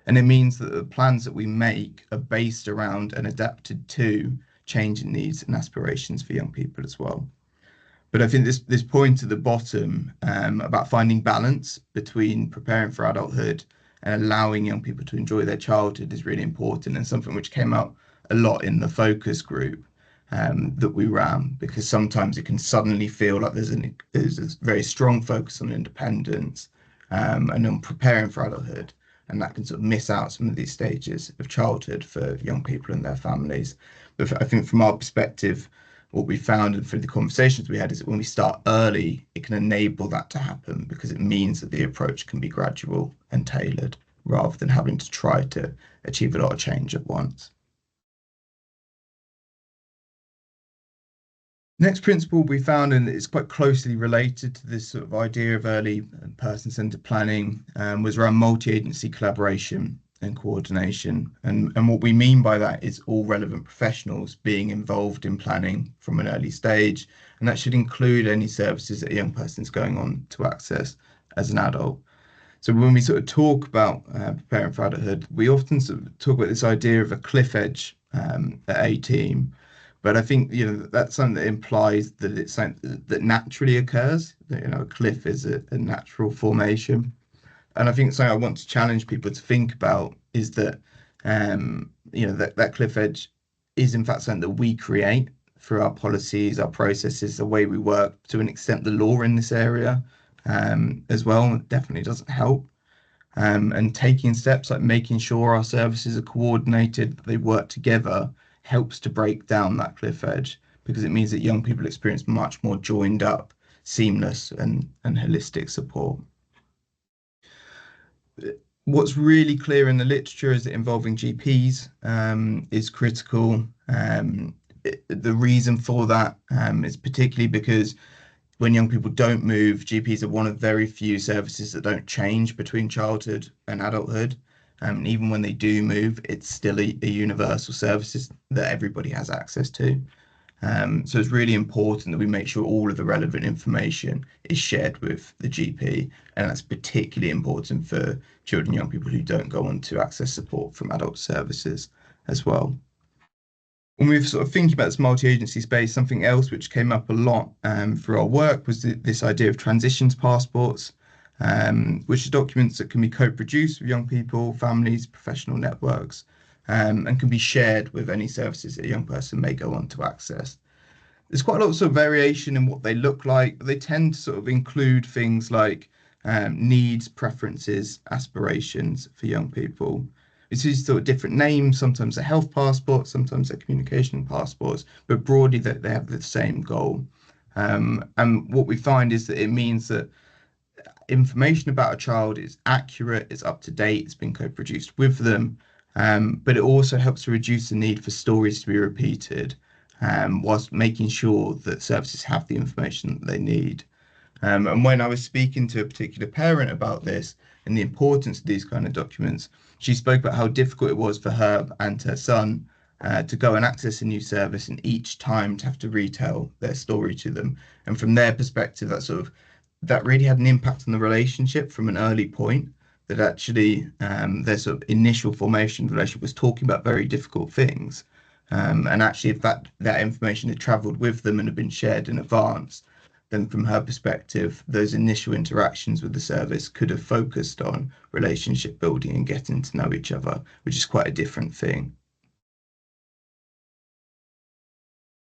And it means that the plans that we make are based around and adapted to changing needs and aspirations for young people as well. But I think this point at the bottom about finding balance between preparing for adulthood and allowing young people to enjoy their childhood is really important, and something which came out a lot in the focus group that we ran, because sometimes it can suddenly feel like there's a very strong focus on independence and on preparing for adulthood, and that can sort of miss out some of these stages of childhood for young people and their families. But I think from our perspective, what we found and through the conversations we had is that when we start early, it can enable that to happen, because it means that the approach can be gradual and tailored rather than having to try to achieve a lot of change at once. Next principle we found, and it's quite closely related to this sort of idea of early person-centered planning, was around multi-agency collaboration and coordination. And what we mean by that is all relevant professionals being involved in planning from an early stage. And that should include any services that a young person is going on to access as an adult. So when we sort of talk about preparing for adulthood, we often sort of talk about this idea of a cliff edge at 18. But I think, that's something that implies that it's something that naturally occurs, that, a cliff is a natural formation. And I think something I want to challenge people to think about is that, that cliff edge is in fact something that we create through our policies, our processes, the way we work. To an extent, the law in this area as well definitely doesn't help. And taking steps like making sure our services are coordinated, they work together, helps to break down that cliff edge, because it means that young people experience much more joined up, seamless and holistic support. What's really clear in the literature is that involving GPs is critical. The reason for that is particularly because when young people don't move, GPs are one of very few services that don't change between childhood and adulthood. And even when they do move, it's still a universal services that everybody has access to. So it's really important that we make sure all of the relevant information is shared with the GP. And that's particularly important for children and young people who don't go on to access support from adult services as well. When we were sort of thinking about this multi-agency space, something else which came up a lot through our work was this idea of transitions passports, which are documents that can be co-produced with young people, families, professional networks, and can be shared with any services that a young person may go on to access. There's quite a lot of sort of variation in what they look like, but they tend to sort of include things like needs, preferences, aspirations for young people. It's used sort of different names. Sometimes they're health passports, sometimes they're communication passports, but broadly they have the same goal. And what we find is that it means that information about a child is accurate, it's up to date, it's been co-produced with them, but it also helps to reduce the need for stories to be repeated, whilst making sure that services have the information that they need. And when I was speaking to a particular parent about this and the importance of these kind of documents, she spoke about how difficult it was for her and her son to go and access a new service, and each time to have to retell their story to them. And from their perspective, that really had an impact on the relationship from an early point. That actually their sort of initial formation of the relationship was talking about very difficult things. And actually, if that information had travelled with them and had been shared in advance, then from her perspective, those initial interactions with the service could have focused on relationship building and getting to know each other, which is quite a different thing.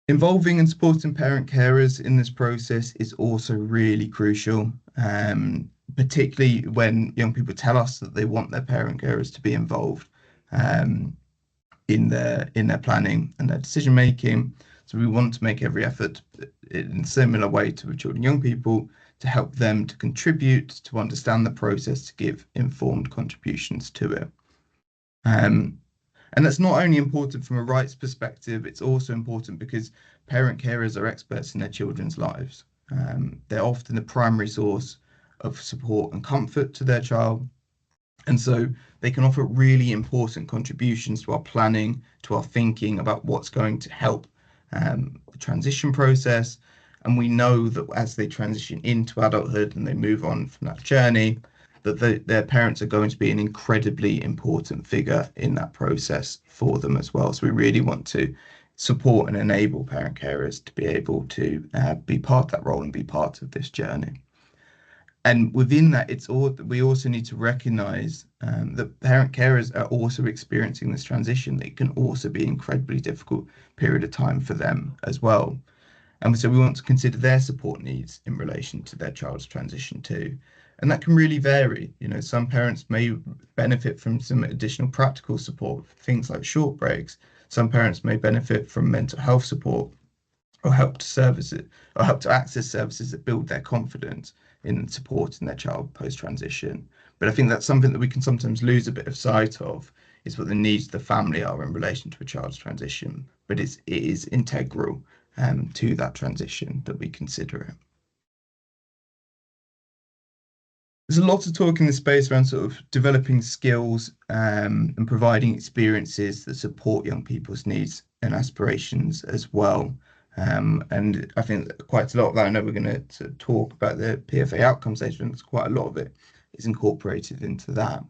Involving and supporting parent carers in this process is also really crucial, particularly when young people tell us that they want their parent carers to be involved in their planning and their decision making. So we want to make every effort in a similar way to children and young people to help them to contribute, to understand the process, to give informed contributions to it. And that's not only important from a rights perspective, it's also important because parent carers are experts in their children's lives. They're often the primary source of support and comfort to their child. And so they can offer really important contributions to our planning, to our thinking about what's going to help the transition process. And we know that as they transition into adulthood and they move on from that journey, that their parents are going to be an incredibly important figure in that process for them as well. So we really want to support and enable parent carers to be able to be part of that role and be part of this journey. And within that, we also need to recognise that parent carers are also experiencing this transition. It can also be an incredibly difficult period of time for them as well. And so we want to consider their support needs in relation to their child's transition too. And that can really vary. Some parents may benefit from some additional practical support, things like short breaks. Some parents may benefit from mental health support or help to access services that build their confidence in supporting their child post-transition. But I think that's something that we can sometimes lose a bit of sight of, is what the needs of the family are in relation to a child's transition. But it is integral to that transition that we consider it. There's a lot of talk in this space around sort of developing skills and providing experiences that support young people's needs and aspirations as well. And I think quite a lot of that, I know we're going to talk about the PFA outcome statements, quite a lot of it is incorporated into that.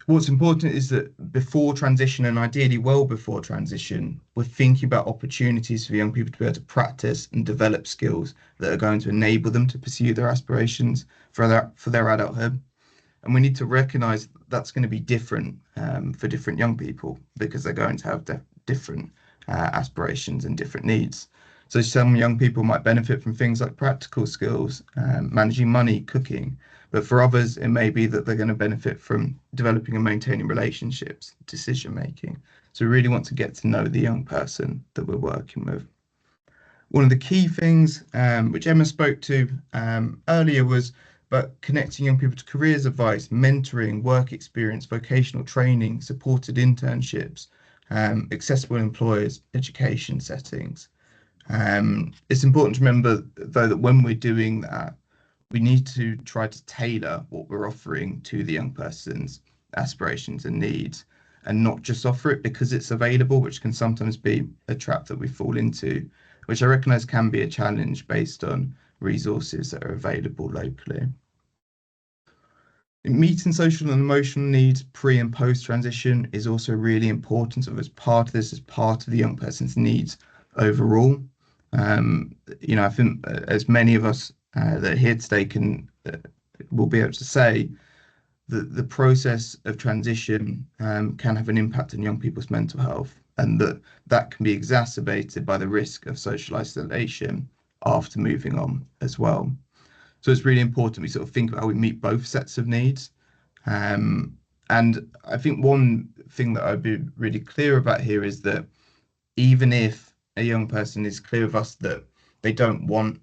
What's important is that before transition, and ideally well before transition, we're thinking about opportunities for young people to be able to practice and develop skills that are going to enable them to pursue their aspirations for their adulthood. And we need to recognise that's going to be different for different young people, because they're going to have different aspirations and different needs. So some young people might benefit from things like practical skills, managing money, cooking. But for others, it may be that they're going to benefit from developing and maintaining relationships, decision making. So we really want to get to know the young person that we're working with. One of the key things, which Emma spoke to earlier, was about connecting young people to careers advice, mentoring, work experience, vocational training, supported internships, accessible employers, education settings. It's important to remember, though, that when we're doing that, we need to try to tailor what we're offering to the young person's aspirations and needs, and not just offer it because it's available, which can sometimes be a trap that we fall into, which I recognise can be a challenge based on resources that are available locally. Meeting social and emotional needs pre and post transition is also really important as part of this, as part of the young person's needs overall. I think as many of us that are here today will be able to say that the process of transition can have an impact on young people's mental health, and that can be exacerbated by the risk of social isolation after moving on as well. So it's really important we sort of think about how we meet both sets of needs. And I think one thing that I'd be really clear about here is that even if a young person is clear with us that they don't want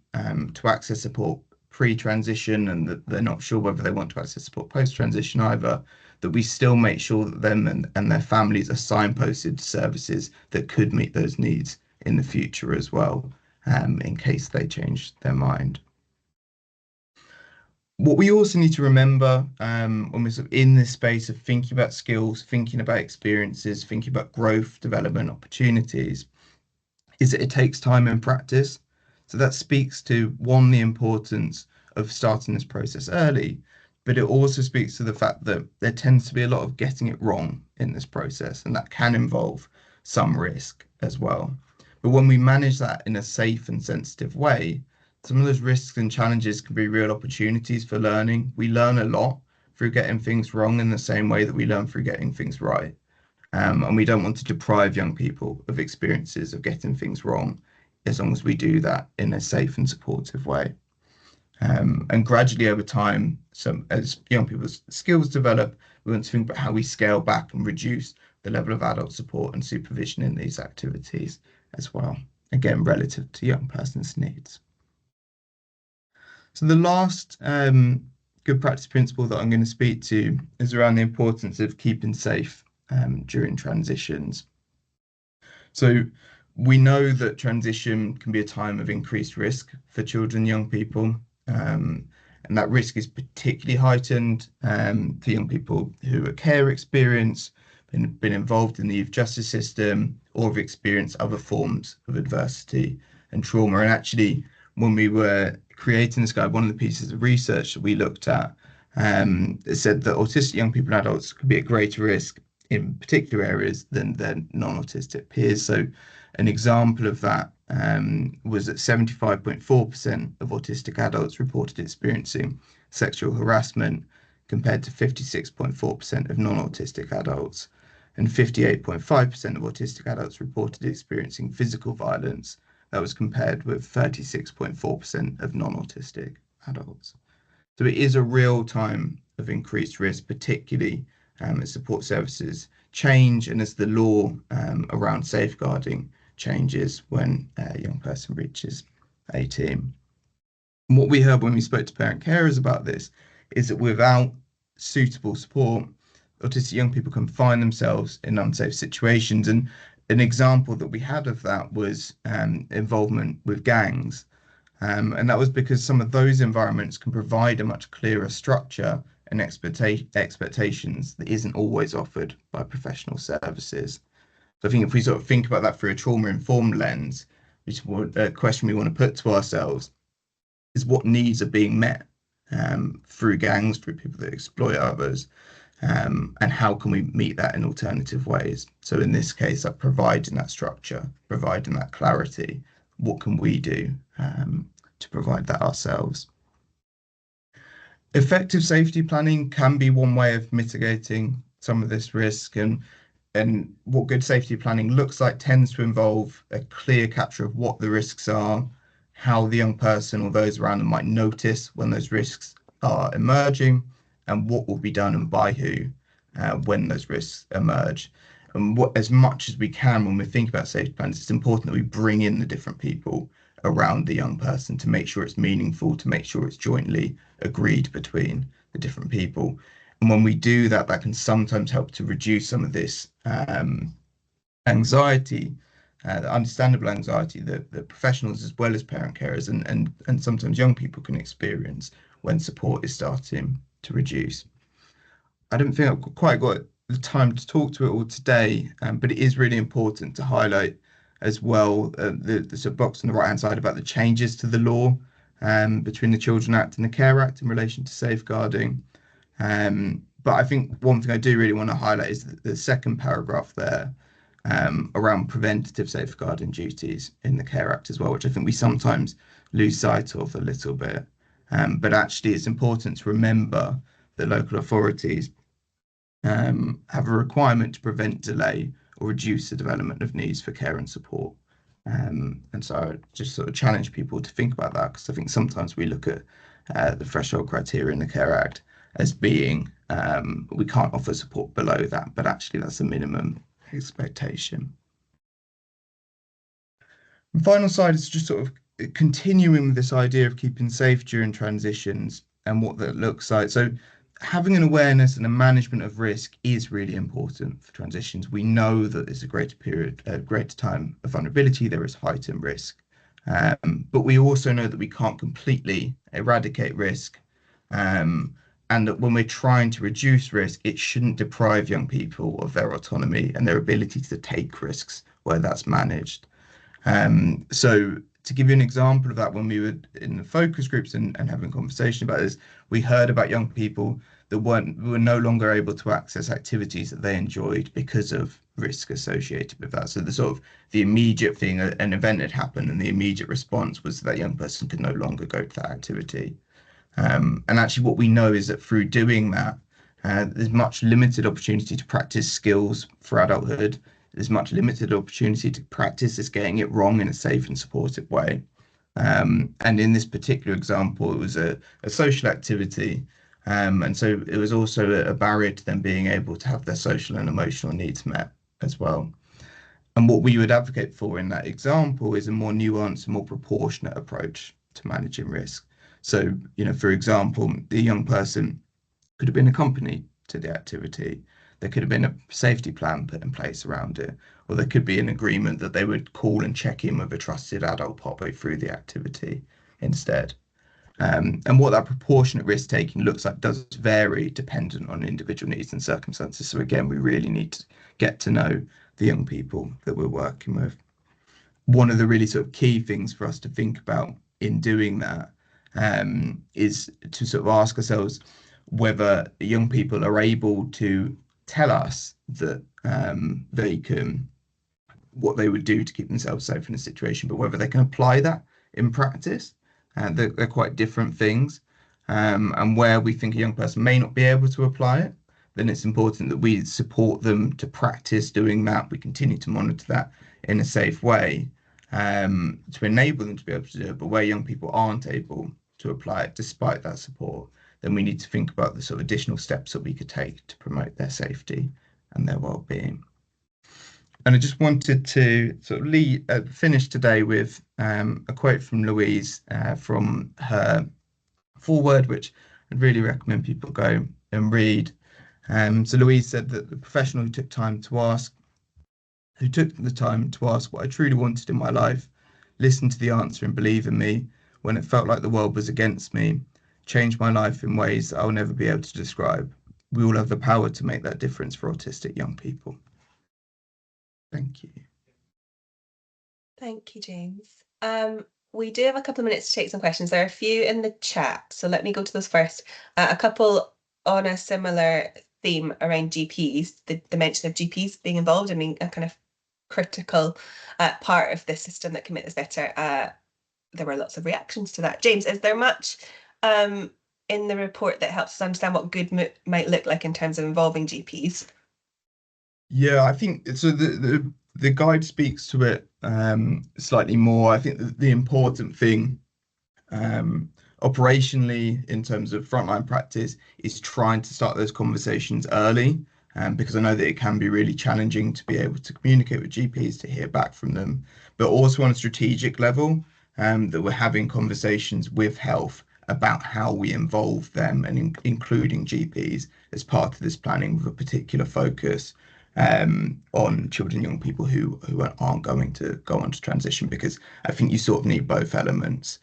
to access support pre-transition, and that they're not sure whether they want to access support post-transition either, that we still make sure that them and their families are signposted to services that could meet those needs in the future as well, in case they change their mind. What we also need to remember when we're sort of in this space of thinking about skills, thinking about experiences, thinking about growth, development, opportunities, is that it takes time and practice. So that speaks to, one, the importance of starting this process early, but it also speaks to the fact that there tends to be a lot of getting it wrong in this process, and that can involve some risk as well. But when we manage that in a safe and sensitive way, some of those risks and challenges can be real opportunities for learning. We learn a lot through getting things wrong in the same way that we learn through getting things right. And we don't want to deprive young people of experiences of getting things wrong, as long as we do that in a safe and supportive way. And gradually over time, as young people's skills develop, we want to think about how we scale back and reduce the level of adult support and supervision in these activities as well, again, relative to young person's needs. So the last good practice principle that I'm going to speak to is around the importance of keeping safe during transitions. So we know that transition can be a time of increased risk for children and young people, and that risk is particularly heightened for young people who are care experience, been involved in the youth justice system, or have experienced other forms of adversity and trauma. And actually, when we were creating this guide, one of the pieces of research that we looked at said that autistic young people and adults could be at greater risk in particular areas than their non-autistic peers. So an example of that was that 75.4% of autistic adults reported experiencing sexual harassment, compared to 56.4% of non-autistic adults, and 58.5% of autistic adults reported experiencing physical violence. That was compared with 36.4% of non-autistic adults. So it is a real time of increased risk, particularly as support services change and as the law around safeguarding changes when a young person reaches 18. And what we heard when we spoke to parent carers about this is that without suitable support, autistic young people can find themselves in unsafe situations. And an example that we had of that was involvement with gangs. And that was because some of those environments can provide a much clearer structure and expectations that isn't always offered by professional services. So I think if we sort of think about that through a trauma-informed lens, which is a question we want to put to ourselves, is what needs are being met through gangs, through people that exploit others, and how can we meet that in alternative ways? So in this case, that providing that structure, providing that clarity, what can we do to provide that ourselves? Effective safety planning can be one way of mitigating some of this risk, and what good safety planning looks like tends to involve a clear capture of what the risks are, how the young person or those around them might notice when those risks are emerging, and what will be done and by who when those risks emerge. And as much as we can when we think about safety plans, it's important that we bring in the different people around the young person to make sure it's meaningful, to make sure it's jointly agreed between the different people. And when we do that, that can sometimes help to reduce some of this anxiety, the understandable anxiety that professionals as well as parent carers and sometimes young people can experience when support is starting to reduce. I don't think I've quite got the time to talk to it all today, but it is really important to highlight as well the sort of box on the right-hand side about the changes to the law between the Children Act and the Care Act in relation to safeguarding. But I think one thing I do really want to highlight is the second paragraph there around preventative safeguarding duties in the Care Act as well, which I think we sometimes lose sight of a little bit. But actually, it's important to remember that local authorities have a requirement to prevent delay or reduce the development of needs for care and support. And so I just sort of challenge people to think about that, because I think sometimes we look at the threshold criteria in the Care Act as being we can't offer support below that, but actually that's a minimum expectation. The final slide is just sort of continuing this idea of keeping safe during transitions and what that looks like. So having an awareness and a management of risk is really important for transitions. We know that there's a greater time of vulnerability, there is heightened risk. But we also know that we can't completely eradicate risk. And that when we're trying to reduce risk, it shouldn't deprive young people of their autonomy and their ability to take risks where that's managed. So to give you an example of that, when we were in the focus groups and having a conversation about this, we heard about young people that were no longer able to access activities that they enjoyed because of risk associated with that. So the immediate thing, an event had happened, and the immediate response was that young person could no longer go to that activity. And actually what we know is that through doing that, there's much limited opportunity to practice skills for adulthood. There's much limited opportunity to practice this getting it wrong in a safe and supportive way. And in this particular example, it was a social activity. And so it was also a barrier to them being able to have their social and emotional needs met as well. And what we would advocate for in that example is a more nuanced and more proportionate approach to managing risk. So, for example, the young person could have been accompanied to the activity. There could have been a safety plan put in place around it, or there could be an agreement that they would call and check in with a trusted adult partway through the activity instead. And what that proportionate risk taking looks like does vary dependent on individual needs and circumstances. So again, we really need to get to know the young people that we're working with. One of the really sort of key things for us to think about in doing that is to sort of ask ourselves whether young people are able to tell us that they can, what they would do to keep themselves safe in a situation, but whether they can apply that in practice. They're quite different things. And where we think a young person may not be able to apply it, then it's important that we support them to practice doing that. We continue to monitor that in a safe way to enable them to be able to do it. But where young people aren't able to apply it despite that support, then we need to think about the sort of additional steps that we could take to promote their safety and their well-being. And I just wanted to sort of finish today with a quote from Louise from her foreword, which I'd really recommend people go and read. So Louise said that the professional who took time to ask who took the time to ask what I truly wanted in my life, listen to the answer and believe in me when it felt like the world was against me, changed my life in ways that I'll never be able to describe. We all have the power to make that difference for autistic young people. Thank you.
Thank you, James. We do have a couple of minutes to take some questions. There are a few in the chat, so let me go to those first. A couple on a similar theme around GPs, the mention of GPs being involved. I mean, a kind of critical part of the system that can make this better. There were lots of reactions to that. James, is there much in the report that helps us understand what good might look like in terms of involving GPs?
Yeah, I think so. The guide speaks to it slightly more. I think the important thing operationally in terms of frontline practice is trying to start those conversations early, because I know that it can be really challenging to be able to communicate with GPs, to hear back from them, but also on a strategic level, that we're having conversations with health about how we involve them and including GPs as part of this planning with a particular focus on children and young people who aren't going to go on to transition, because I think you sort of need both elements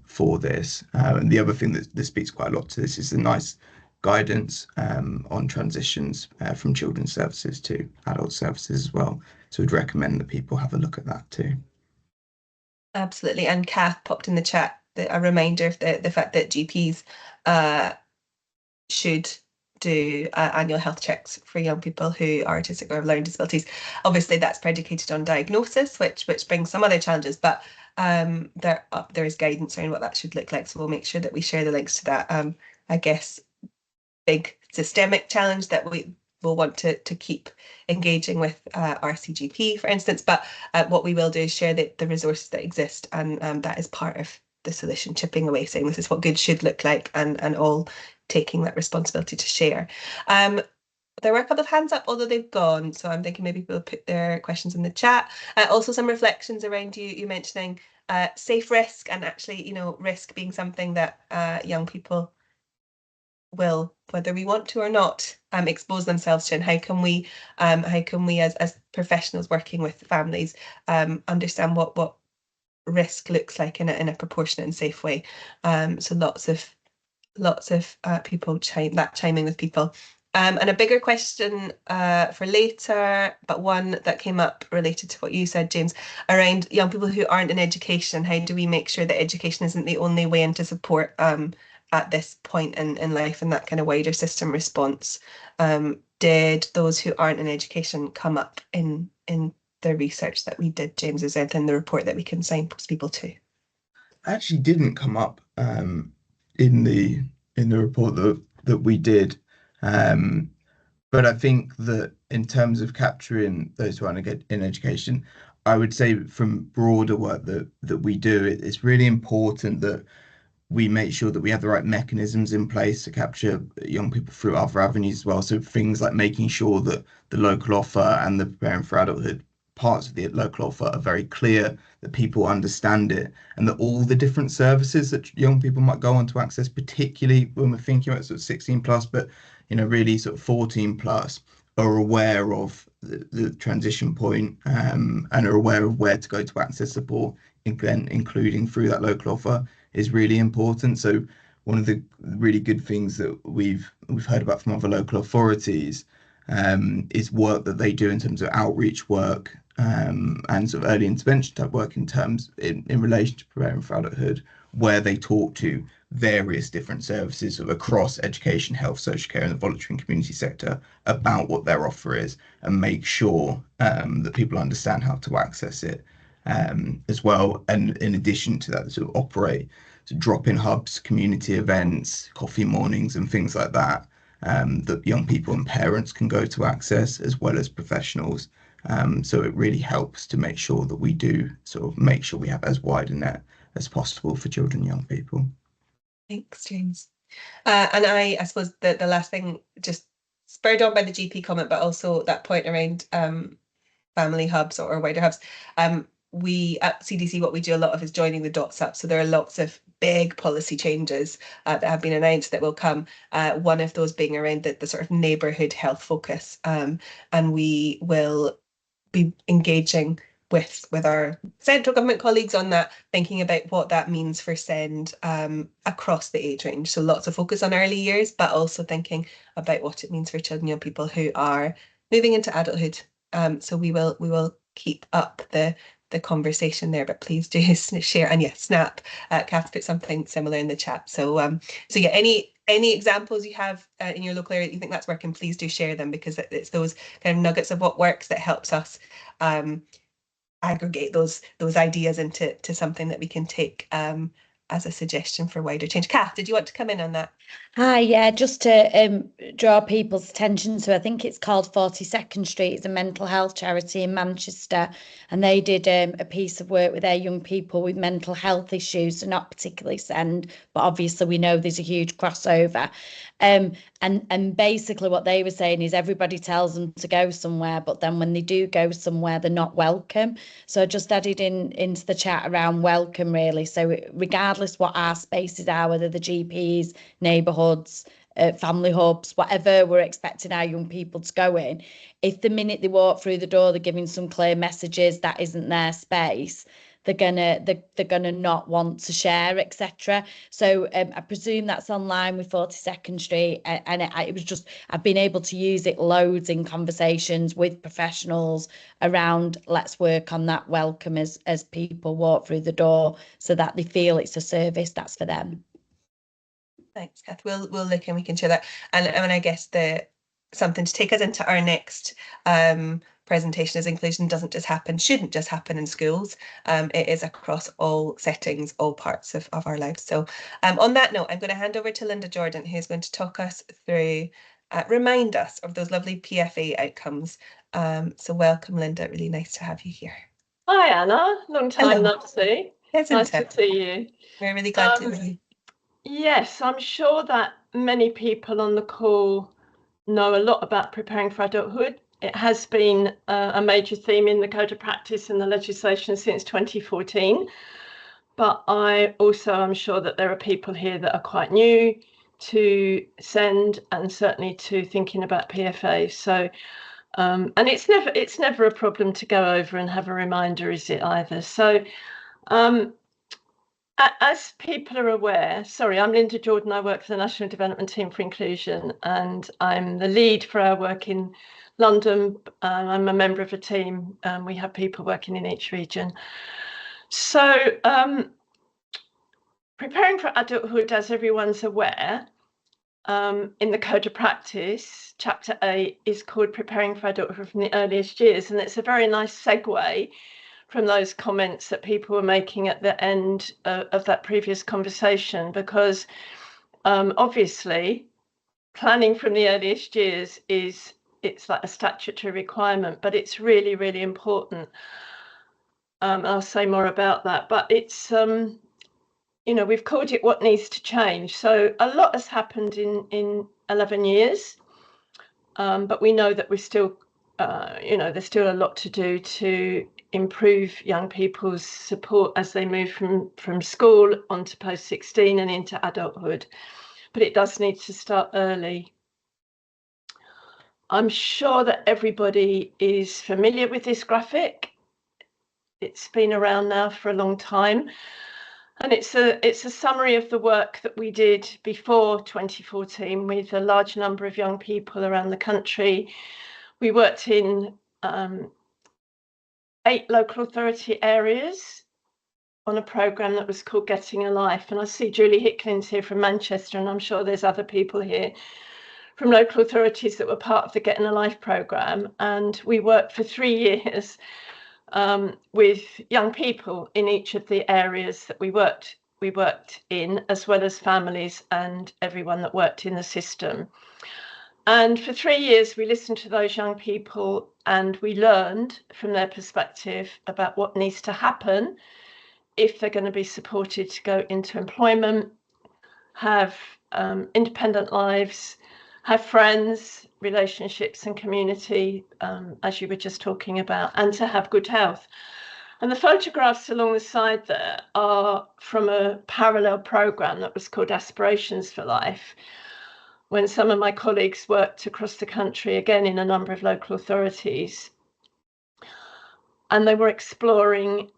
for this. And the other thing that speaks quite a lot to this is the nice guidance on transitions from children's services to adult services as well. So we'd recommend that people have a look at that too.
Absolutely. And Kath popped in the chat a reminder of the fact that GPs should do annual health checks for young people who are autistic or have learning disabilities. Obviously, that's predicated on diagnosis, which brings some other challenges, but there is guidance around what that should look like. So we'll make sure that we share the links to that. I guess big systemic challenge that we will want to keep engaging with RCGP, for instance. But what we will do is share the resources that exist, and that is part of the solution, chipping away, saying this is what good should look like, and all taking that responsibility to share. There were a couple of hands up, although they've gone. So I'm thinking maybe people put their questions in the chat. Also some reflections around you mentioning safe risk, and actually, you know, risk being something that young people will, whether we want to or not, expose themselves to, and how can we as professionals working with families understand what risk looks like in a proportionate and safe way. So lots of people chiming with people. And a bigger question for later, but one that came up related to what you said, James, around young people who aren't in education. How do we make sure that education isn't the only way into support at this point in life, and that kind of wider system response? Did those who aren't in education come up in the research that we did, James? Is there anything in the report that we can signpost people to?
Actually didn't come up in the report that we did. But I think that in terms of capturing those who aren't in education, I would say from broader work that we do, it's really important that we make sure that we have the right mechanisms in place to capture young people through other avenues as well. So things like making sure that the local offer and the preparing for adulthood parts of the local offer are very clear, that people understand it, and that all the different services that young people might go on to access, particularly when we're thinking about sort of 16 plus, but you know, really sort of 14 plus, are aware of the transition point, and are aware of where to go to access support, including through that local offer, is really important. So one of the really good things that we've heard about from other local authorities is work that they do in terms of outreach work, and sort of early intervention type work in relation to preparing for adulthood, where they talk to various different services sort of across education, health, social care, and the voluntary and community sector about what their offer is, and make sure that people understand how to access it as well. And in addition to that, sort of operate drop-in hubs, community events, coffee mornings, and things like that, that young people and parents can go to access, as well as professionals. So it really helps to make sure that we do sort of make sure we have as wide a net as possible for children and young people.
Thanks, James. And I suppose the last thing, just spurred on by the GP comment, but also that point around family hubs or wider hubs. We at CDC, what we do a lot of is joining the dots up. So there are lots of big policy changes that have been announced that will come. One of those being around the sort of neighbourhood health focus. And we will be engaging with our central government colleagues on that, thinking about what that means for SEND across the age range. So lots of focus on early years, but also thinking about what it means for children and young people who are moving into adulthood. So we will keep up the conversation there, but please do share. And yes, Snap, Kath put something similar in the chat. So so yeah, any examples you have in your local area that you think that's working, please do share them, because it's those kind of nuggets of what works that helps us aggregate those ideas into something that we can take as a suggestion for wider change. Kath, did you want to come in on that?
Hi, yeah, just to draw people's attention to, I think it's called 42nd Street. It's a mental health charity in Manchester, and they did a piece of work with their young people with mental health issues, so not particularly SEND, but obviously we know there's a huge crossover. And basically what they were saying is everybody tells them to go somewhere, but then when they do go somewhere, they're not welcome. So I just added into the chat around welcome, really. So regardless what our spaces are, whether the GPs, neighbourhoods, family hubs, whatever we're expecting our young people to go in, if the minute they walk through the door they're giving some clear messages that isn't their space, they're gonna not want to share, etc. So I presume that's online with 42nd Street, and it was just, I've been able to use it loads in conversations with professionals around let's work on that welcome as people walk through the door, so that they feel it's a service that's for them.
Thanks, Kath. We'll look and we can share that. And I guess something to take us into our next presentation is inclusion shouldn't just happen in schools. It is across all settings, all parts of our lives. So on that note, I'm going to hand over to Linda Jordan, who's going to talk us through, remind us of those lovely PFA outcomes. So welcome, Linda. Really nice to have you here.
Hi, Anna. Long time no see. Nice to see you.
We're really glad to see you.
Yes, I'm sure that many people on the call know a lot about preparing for adulthood. It has been a major theme in the Code of Practice and the legislation since 2014. But I also am sure that there are people here that are quite new to SEND and certainly to thinking about PFA. So, and it's never a problem to go over and have a reminder, is it either? So, as people are aware, sorry, I'm Linda Jordan. I work for the National Development Team for Inclusion, and I'm the lead for our work in London. I'm a member of a team. We have people working in each region. So preparing for adulthood, as everyone's aware, in the Code of Practice, Chapter 8 is called Preparing for Adulthood from the Earliest Years, and it's a very nice segue from those comments that people were making at the end of that previous conversation, because obviously planning from the earliest years it's like a statutory requirement, but it's really, really important. I'll say more about that, but it's we've called it what needs to change. So a lot has happened in 11 years, but we know that we're still there's still a lot to do to improve young people's support as they move from school onto post-16 and into adulthood. But it does need to start early. I'm sure that everybody is familiar with this graphic. It's been around now for a long time. And it's a summary of the work that we did before 2014 with a large number of young people around the country. We worked in 8 local authority areas on a programme that was called Getting a Life. And I see Julie Hicklins here from Manchester, and I'm sure there's other people here from local authorities that were part of the Getting a Life programme. And we worked for 3 years with young people in each of the areas that we worked in, as well as families and everyone that worked in the system. And for 3 years, we listened to those young people and we learned from their perspective about what needs to happen if they're going to be supported to go into employment, have independent lives, have friends, relationships and community, as you were just talking about, and to have good health. And the photographs along the side there are from a parallel programme that was called Aspirations for Life, when some of my colleagues worked across the country, again in a number of local authorities. and they were exploring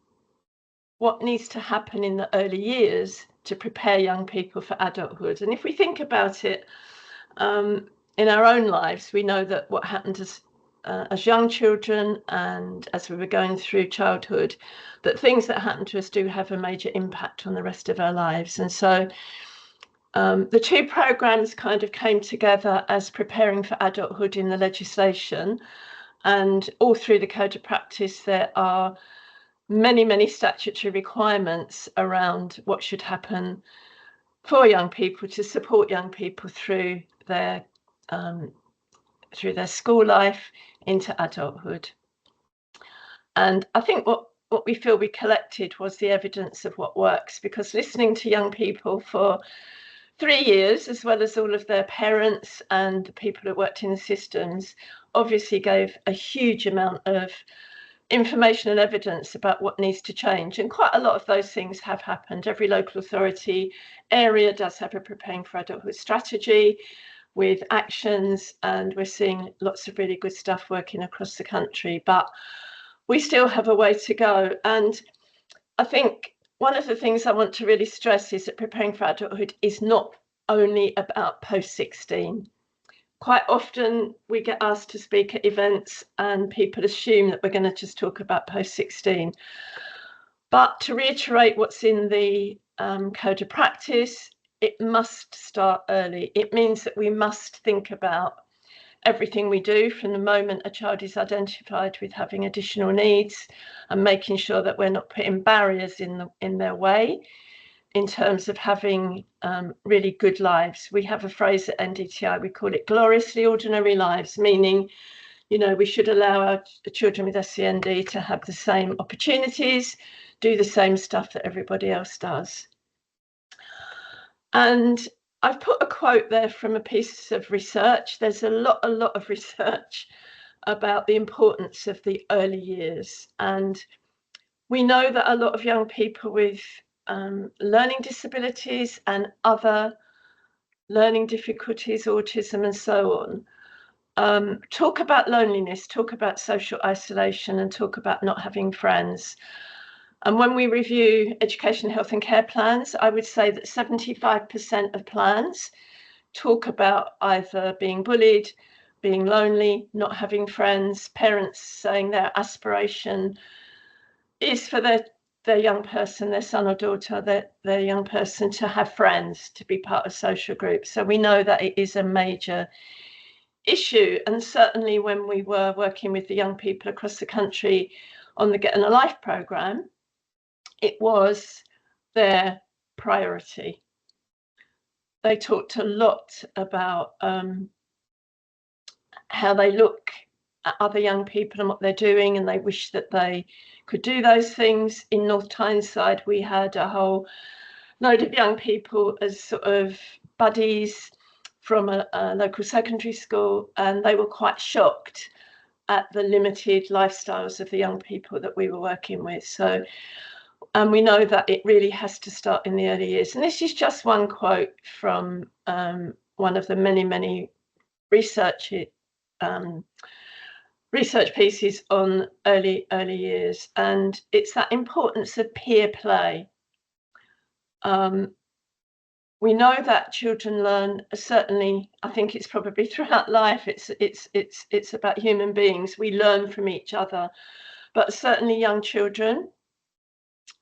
what needs to happen in the early years to prepare young people for adulthood. And if we think about it, in our own lives, we know that what happened as young children and as we were going through childhood, that things that happen to us do have a major impact on the rest of our lives. And so the two programs kind of came together as preparing for adulthood in the legislation, and all through the Code of Practice there are many statutory requirements around what should happen for young people to support young people through their school life into adulthood. And I think what we feel we collected was the evidence of what works, because listening to young people for 3 years, as well as all of their parents and the people who worked in the systems, obviously gave a huge amount of information and evidence about what needs to change. And quite a lot of those things have happened. Every local authority area does have a preparing for adulthood strategy with actions, and we're seeing lots of really good stuff working across the country, but we still have a way to go. And I think one of the things I want to really stress is that preparing for adulthood is not only about post-16. Quite often we get asked to speak at events and people assume that we're going to just talk about post-16. But to reiterate what's in the Code of Practice, it must start early. It means that we must think about everything we do from the moment a child is identified with having additional needs, and making sure that we're not putting barriers in their way in terms of having really good lives. We have a phrase at NDTI, we call it gloriously ordinary lives, meaning, you know, we should allow our children with SEND to have the same opportunities, do the same stuff that everybody else does. And I've put a quote there from a piece of research. There's a lot of research about the importance of the early years. And we know that a lot of young people with learning disabilities and other learning difficulties, autism and so on, talk about loneliness, talk about social isolation, and talk about not having friends. And when we review education, health and care plans, I would say that 75% of plans talk about either being bullied, being lonely, not having friends, parents saying their aspiration is for their young person, their son or daughter, their young person to have friends, to be part of social groups. So we know that it is a major issue. And certainly when we were working with the young people across the country on the Getting a Life programme, it was their priority. They talked a lot about how they look at other young people and what they're doing, and they wish that they could do those things. In North Tyneside, we had a whole load of young people as sort of buddies from a local secondary school, and they were quite shocked at the limited lifestyles of the young people that we were working with. So, and we know that it really has to start in the early years. And this is just one quote from one of the many research pieces on early years, and it's that importance of peer play. We know that children learn, certainly I think it's probably throughout life, it's about human beings. We learn from each other, but certainly young children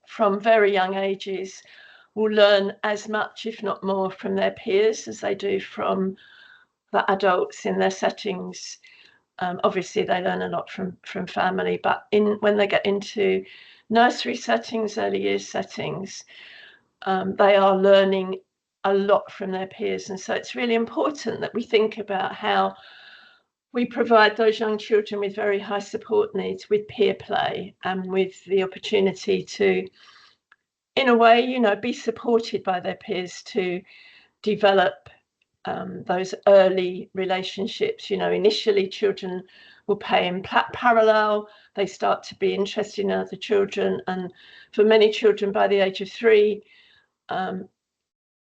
from very young ages will learn as much, if not more, from their peers as they do from the adults in their settings. Obviously they learn a lot from family, but when they get into nursery settings, early years settings, they are learning a lot from their peers. And so it's really important that we think about how we provide those young children with very high support needs with peer play, and with the opportunity to, in a way, you know, be supported by their peers to develop those early relationships. You know, initially children will play in parallel, they start to be interested in other children, and for many children by the age of 3,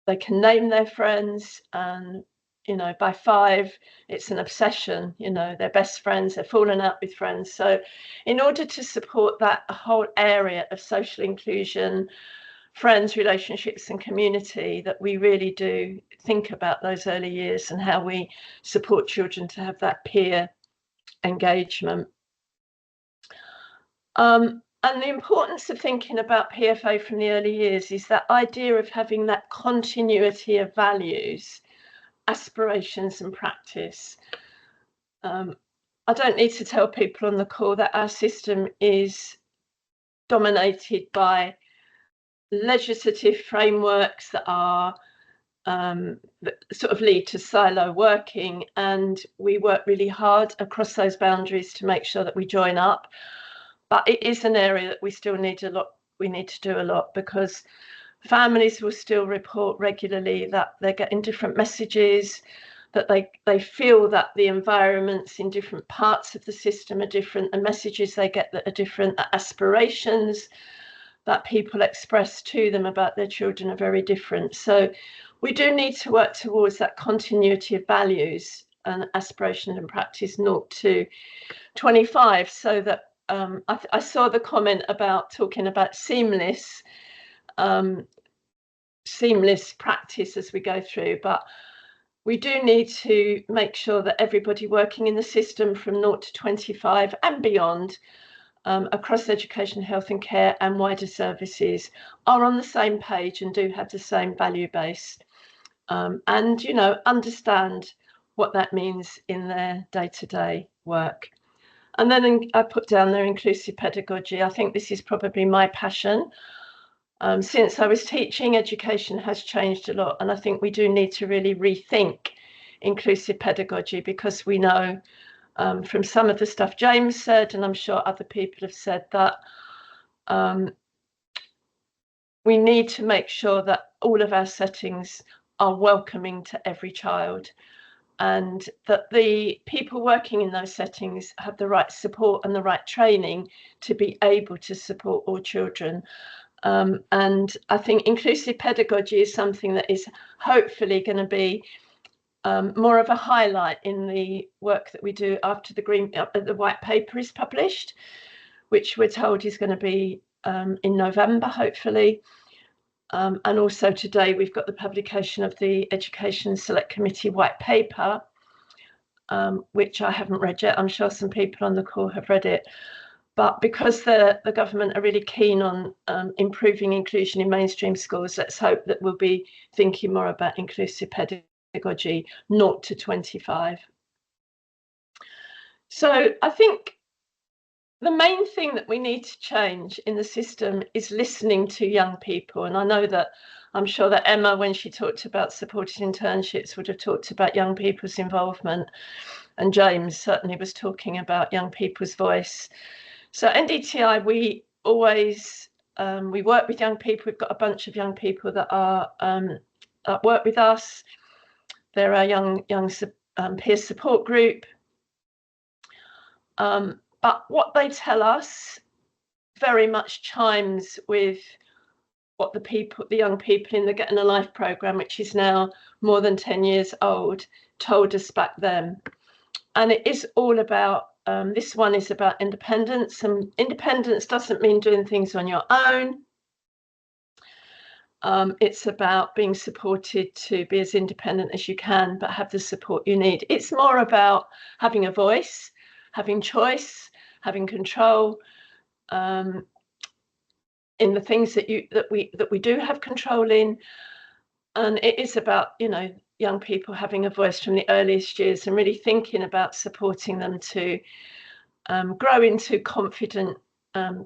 they can name their friends, and you know, by 5, it's an obsession, you know, they're best friends, they're falling out with friends. So in order to support that whole area of social inclusion, friends, relationships and community, that we really do think about those early years and how we support children to have that peer engagement. And the importance of thinking about PFA from the early years is that idea of having that continuity of values, aspirations and practice. I don't need to tell people on the call that our system is dominated by legislative frameworks that are that sort of lead to silo working, and we work really hard across those boundaries to make sure that we join up. But it is an area that we still need a lot. We need to do a lot, because families will still report regularly that they're getting different messages, that they feel that the environments in different parts of the system are different, the messages they get that are different, the aspirations that people express to them about their children are very different. So we do need to work towards that continuity of values and aspiration and practice 0 to 25, so that I saw the comment about talking about seamless practice as we go through, but we do need to make sure that everybody working in the system from 0 to 25 and beyond, across education, health and care and wider services, are on the same page and do have the same value base, and, you know, understand what that means in their day-to-day work. And then I put down there inclusive pedagogy. I think this is probably my passion. Since I was teaching, education has changed a lot, and I think we do need to really rethink inclusive pedagogy, because we know from some of the stuff James said, and I'm sure other people have said, that we need to make sure that all of our settings are welcoming to every child, and that the people working in those settings have the right support and the right training to be able to support all children. And I think inclusive pedagogy is something that is hopefully going to be more of a highlight in the work that we do after the white paper is published, which we're told is going to be in November, hopefully. And also today we've got the publication of the Education Select Committee white paper, which I haven't read yet. I'm sure some people on the call have read it. But because the government are really keen on improving inclusion in mainstream schools, let's hope that we'll be thinking more about inclusive pedagogy 0 to 25. So I think the main thing that we need to change in the system is listening to young people. And I know that I'm sure that Emma, when she talked about supported internships, would have talked about young people's involvement. And James certainly was talking about young people's voice. So NDTI, we always we work with young people. We've got a bunch of young people that are that work with us. They're our young peer support group. But what they tell us very much chimes with what the young people in the Getting a Life programme, which is now more than 10 years old, told us back then. And it is all about, this one is about independence, and independence doesn't mean doing things on your own. It's about being supported to be as independent as you can, but have the support you need. It's more about having a voice, having choice, having control in the things that we do have control in. And it is about, you know, young people having a voice from the earliest years and really thinking about supporting them to grow into confident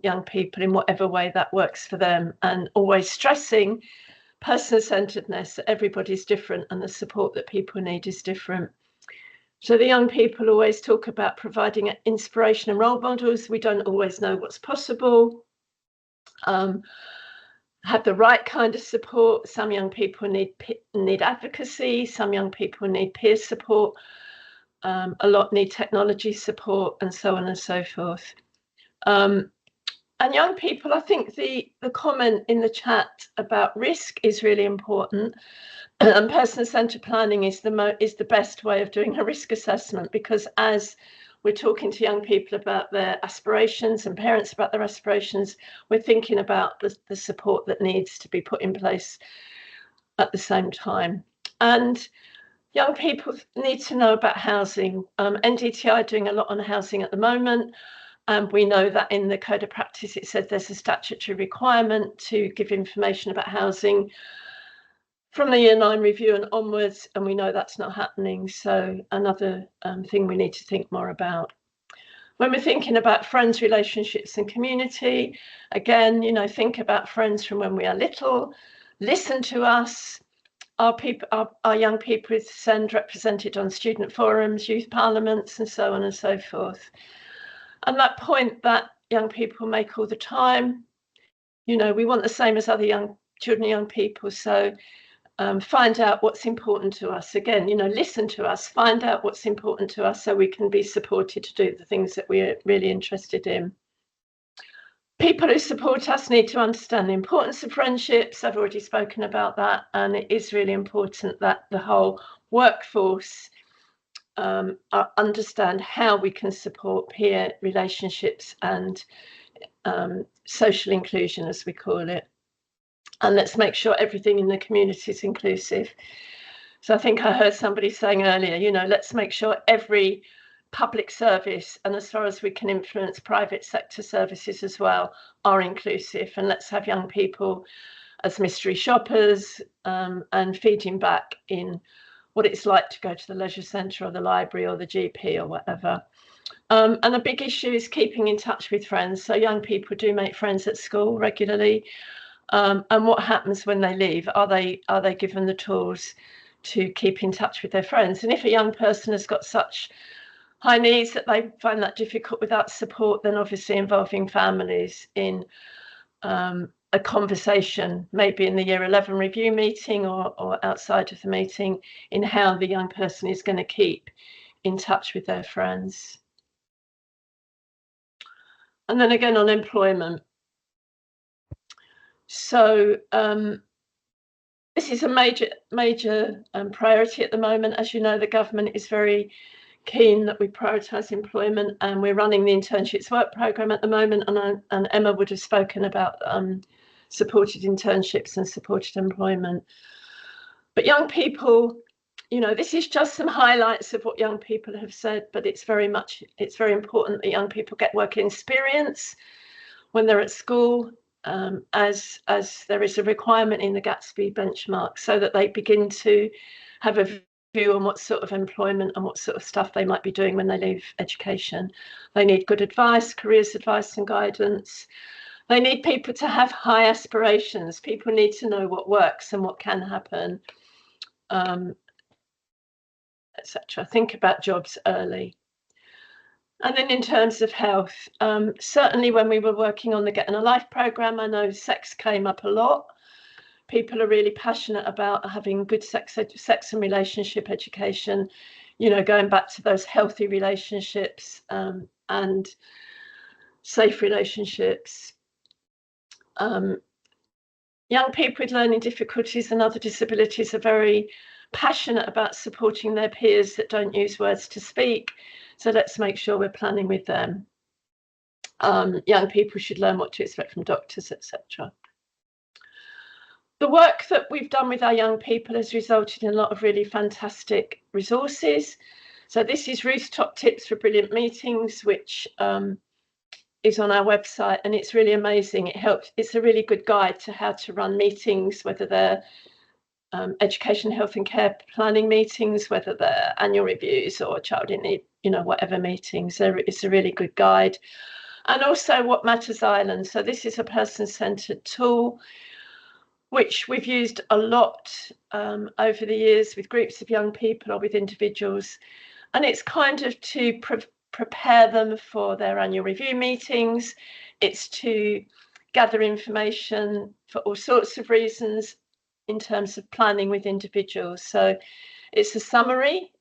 young people in whatever way that works for them, and always stressing person-centeredness, that everybody's different and the support that people need is different. So the young people always talk about providing inspiration and role models. We don't always know what's possible. Have the right kind of support. Some young people need advocacy. Some young people need peer support. A lot need technology support, and so on and so forth. And young people, I think the comment in the chat about risk is really important. And person-centered planning is the best way of doing a risk assessment, because as we're talking to young people about their aspirations and parents about their aspirations, we're thinking about the support that needs to be put in place at the same time. And young people need to know about housing. NDTI are doing a lot on housing at the moment. And we know that in the Code of Practice, it says there's a statutory requirement to give information about housing from the Year 9 review and onwards, and we know that's not happening. So another thing we need to think more about. When we're thinking about friends, relationships and community, again, think about friends from when we are little, listen to us. Our young people with SEND represented on student forums, youth parliaments, and so on and so forth. And that point that young people make all the time, we want the same as other young children and young people. So find out what's important to us. Again, listen to us, find out what's important to us so we can be supported to do the things that we're really interested in. People who support us need to understand the importance of friendships. I've already spoken about that, and it is really important that the whole workforce understand how we can support peer relationships and social inclusion, as we call it. And let's make sure everything in the community is inclusive. So I think I heard somebody saying earlier, let's make sure every public service, and as far as we can influence private sector services as well, are inclusive. And let's have young people as mystery shoppers and feeding back in what it's like to go to the leisure centre or the library or the GP or whatever. And a big issue is keeping in touch with friends. So young people do make friends at school regularly. And what happens when they leave? Are they given the tools to keep in touch with their friends? And if a young person has got such high needs that they find that difficult without support, then obviously involving families in a conversation, maybe in the Year 11 review meeting or outside of the meeting, in how the young person is going to keep in touch with their friends. And then again on employment. So this is a major priority at the moment. As you know, the government is very keen that we prioritise employment, and we're running the internships work programme at the moment, and Emma would have spoken about supported internships and supported employment. But young people, this is just some highlights of what young people have said, but it's very important that young people get work experience when they're at school, as there is a requirement in the Gatsby benchmark, so that they begin to have a view on what sort of employment and what sort of stuff they might be doing when they leave education. They need good advice, careers advice and guidance. They need people to have high aspirations. People need to know what works and what can happen, etc. Think about jobs early. And then in terms of health, certainly when we were working on the Getting a Life programme, I know sex came up a lot. People are really passionate about having good sex and relationship education, going back to those healthy relationships and safe relationships. Young people with learning difficulties and other disabilities are very passionate about supporting their peers that don't use words to speak. So let's make sure we're planning with them. Young people should learn what to expect from doctors, etc. The work that we've done with our young people has resulted in a lot of really fantastic resources. So this is Ruth's top tips for brilliant meetings, which is on our website, and it's really amazing. It's a really good guide to how to run meetings, whether they're education, health and care planning meetings, whether they're annual reviews or child in need, whatever meetings. It's a really good guide. And also What Matters Ireland. So this is a person-centered tool which we've used a lot over the years with groups of young people or with individuals. And it's kind of to prepare them for their annual review meetings. It's to gather information for all sorts of reasons in terms of planning with individuals. So it's a summary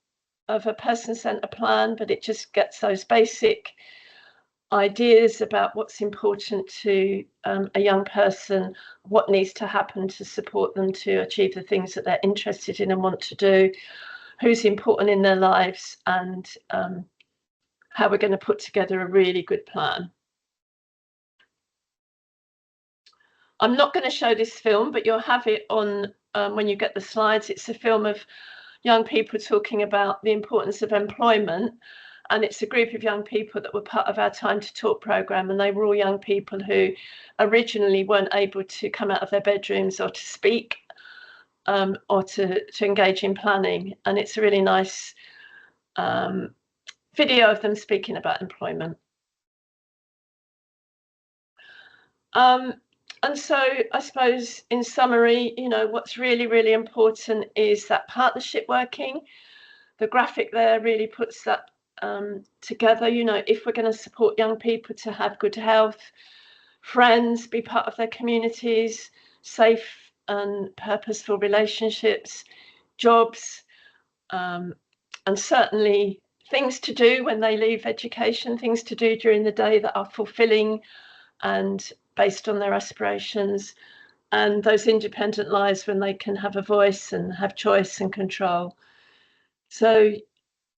of a person-centered plan, but it just gets those basic ideas about what's important to a young person, what needs to happen to support them to achieve the things that they're interested in and want to do, who's important in their lives, and how we're going to put together a really good plan. I'm not going to show this film, but you'll have it on when you get the slides. It's a film of young people talking about the importance of employment. And it's a group of young people that were part of our Time to Talk programme. And they were all young people who originally weren't able to come out of their bedrooms or to speak or to engage in planning. And it's a really nice video of them speaking about employment. And so I suppose in summary, you know, what's really, really important is that partnership working. The graphic there really puts that together. You know, if we're going to support young people to have good health, friends, be part of their communities, safe and purposeful relationships, jobs, and certainly things to do when they leave education, things to do during the day that are fulfilling and based on their aspirations, and those independent lives when they can have a voice and have choice and control. So,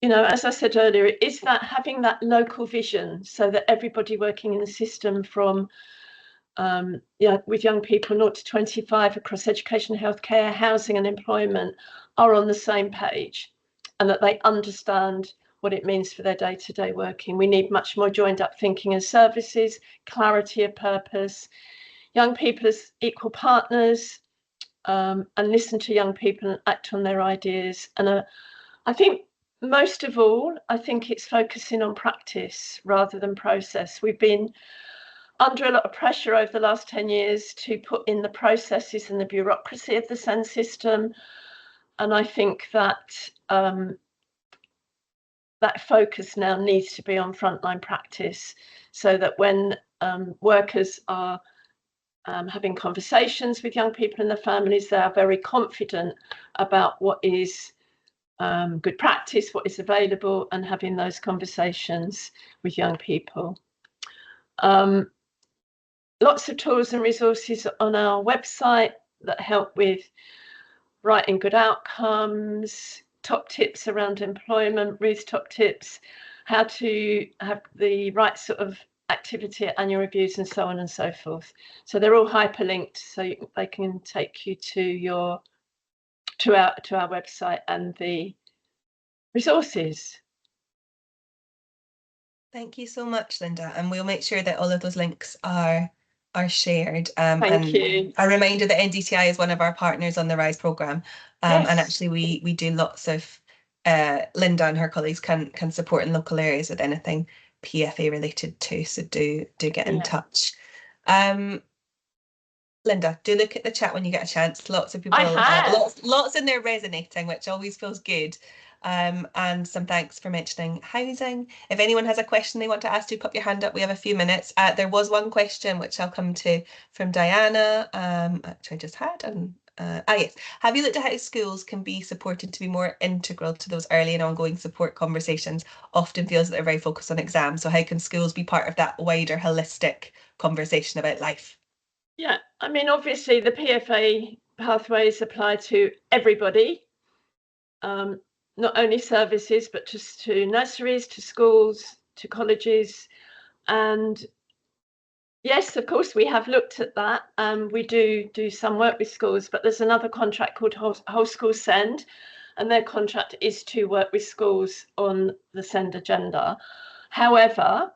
you know, as I said earlier, it is that having that local vision so that everybody working in the system from with young people 0 to 25 across education, healthcare, housing and employment are on the same page, and that they understand what it means for their day-to-day working. We need much more joined up thinking and services, clarity of purpose, young people as equal partners, and listen to young people and act on their ideas. And I think most of all, I think it's focusing on practice rather than process. We've been under a lot of pressure over the last 10 years to put in the processes and the bureaucracy of the SEND system. And I think that that focus now needs to be on frontline practice, so that when workers are having conversations with young people and their families, they are very confident about what is good practice, what is available, and having those conversations with young people. Lots of tools and resources on our website that help with writing good outcomes, top tips around employment, Ruth's top tips, how to have the right sort of activity at annual reviews, and so on and so forth. So they're all hyperlinked, so they can take you to our website and the resources.
Thank you so much, Linda, and we'll make sure that all of those links are shared.
Thank you.
A reminder that NDTI is one of our partners on the RISE programme,
Yes.
and actually we do lots of Linda and her colleagues can support in local areas with anything PFA related too, so do get in touch. Linda, do look at the chat when you get a chance. Lots of people, lots in there resonating, which always feels good. And some thanks for mentioning housing. If anyone has a question they want to ask, do pop your hand up. We have a few minutes. There was one question which I'll come to from Diana, which I just had. And yes, have you looked at how schools can be supported to be more integral to those early and ongoing support conversations? Often feels that they're very focused on exams. So how can schools be part of that wider holistic conversation about life?
Yeah, I mean, obviously the PFA pathways apply to everybody, not only services, but just to nurseries, to schools, to colleges. And yes, of course, we have looked at that. We do some work with schools, but there's another contract called Whole School Send, and their contract is to work with schools on the SEND agenda. However,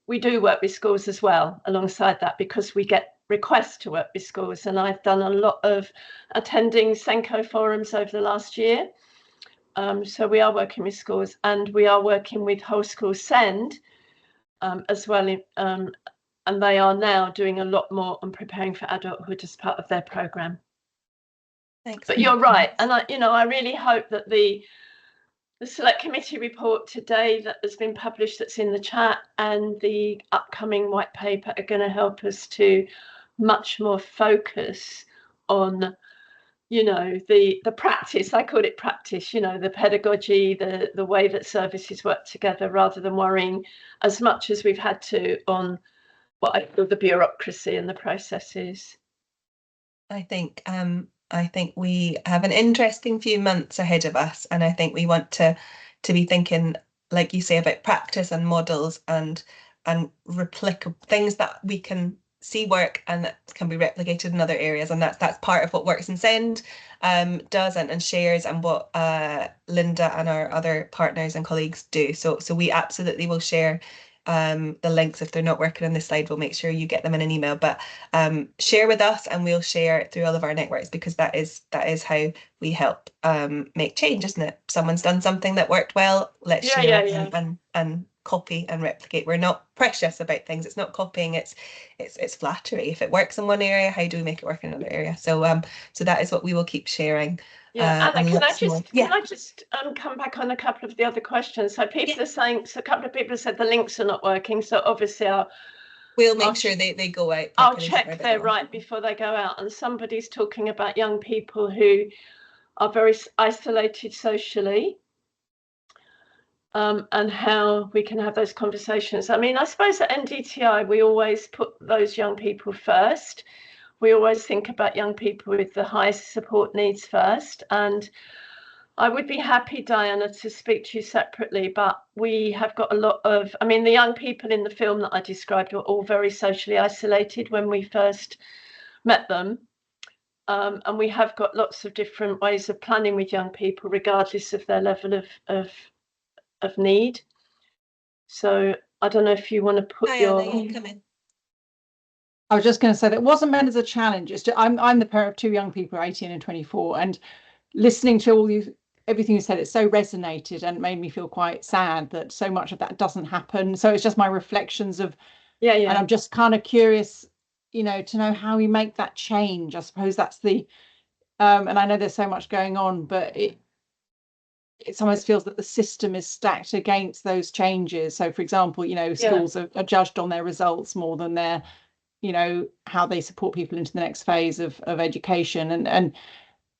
we do work with schools as well alongside that, because we get requests to work with schools. And I've done a lot of attending SENCO forums over the last year. So we are working with schools, and we are working with Whole School Send as well. And they are now doing a lot more on preparing for adulthood as part of their programme.
Thanks.
But you're right. And I really hope that the select committee report today that has been published, that's in the chat, and the upcoming white paper are going to help us to much more focus on you know, the practice, I call it practice, you know, the pedagogy, the way that services work together, rather than worrying as much as we've had to on what I call the bureaucracy and the processes.
I think we have an interesting few months ahead of us, and I think we want to be thinking, like you say, about practice and models and replicable things that we can see work and that can be replicated in other areas, and that's part of what Works in Send does and shares, and what Linda and our other partners and colleagues do. So we absolutely will share the links. If they're not working on this slide, we'll make sure you get them in an email, but share with us and we'll share it through all of our networks, because that is how we help make change, isn't it? Someone's done something that worked well, let's share it and copy and replicate. We're not precious about things. It's not copying, it's flattery. If it works in one area, how do we make it work in another area? So that is what we will keep sharing.
Yeah, Anna, can I just come back on a couple of the other questions? So people are saying, so a couple of people have said the links are not working. So obviously
we'll make sure they go out.
I'll check they're right before they go out. And somebody's talking about young people who are very isolated socially, and how we can have those conversations. I mean, I suppose at NDTI, we always put those young people first. We always think about young people with the highest support needs first. And I would be happy, Diana, to speak to you separately, but we have got a lot of, I mean, the young people in the film that I described were all very socially isolated when we first met them. And we have got lots of different ways of planning with young people, regardless of their level of need. So I don't know if you want to put
you come in.
I was just going to say that it wasn't meant as a challenge. It's just, I'm the parent of two young people, 18 and 24, and listening to everything you said, it so resonated and made me feel quite sad that so much of that doesn't happen. So it's just my reflections of, and I'm just kind of curious, you know, to know how we make that change. I suppose that's the, and I know there's so much going on, but it almost feels that the system is stacked against those changes. So for example, you know, schools are judged on their results more than their, you know, how they support people into the next phase of education. And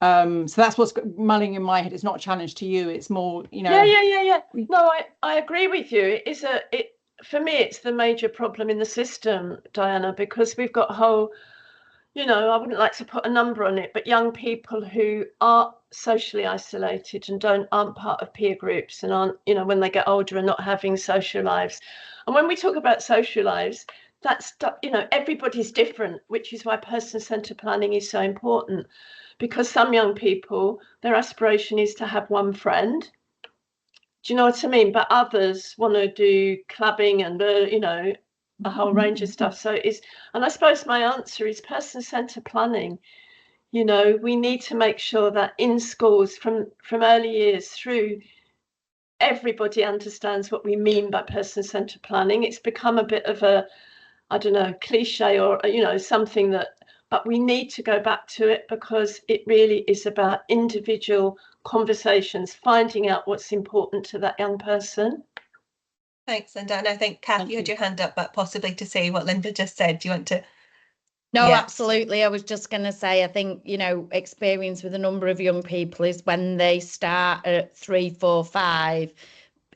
so that's what's mulling in my head. It's not a challenge to you, it's more, you know.
No, I agree with you. For me, it's the major problem in the system, Diana, because we've got whole, you know, I wouldn't like to put a number on it, but young people who are socially isolated and aren't part of peer groups, and aren't, you know, when they get older and not having social lives. And when we talk about social lives, that's, you know, everybody's different, which is why person-centered planning is so important, because some young people, their aspiration is to have one friend. Do you know what I mean? But others want to do clubbing and, you know, a whole range of stuff. So and I suppose my answer is person-centered planning. You know, we need to make sure that in schools from early years through, everybody understands what we mean by person-centered planning. It's become a bit of a, I don't know, cliche, or, you know, something that, but we need to go back to it, because it really is about individual conversations, finding out what's important to that young person.
Thanks, Linda. And I think, Kath, you had your hand up, but possibly to say what Linda just said. Do you want to?
No, absolutely. I was just going to say, I think, you know, experience with a number of young people is when they start at 3, 4, 5,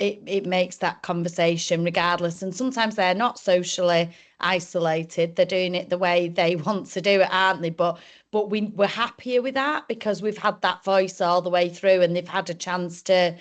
it makes that conversation regardless. And sometimes they're not socially isolated. They're doing it the way they want to do it, aren't they? But we're happier with that because we've had that voice all the way through, and they've had a chance to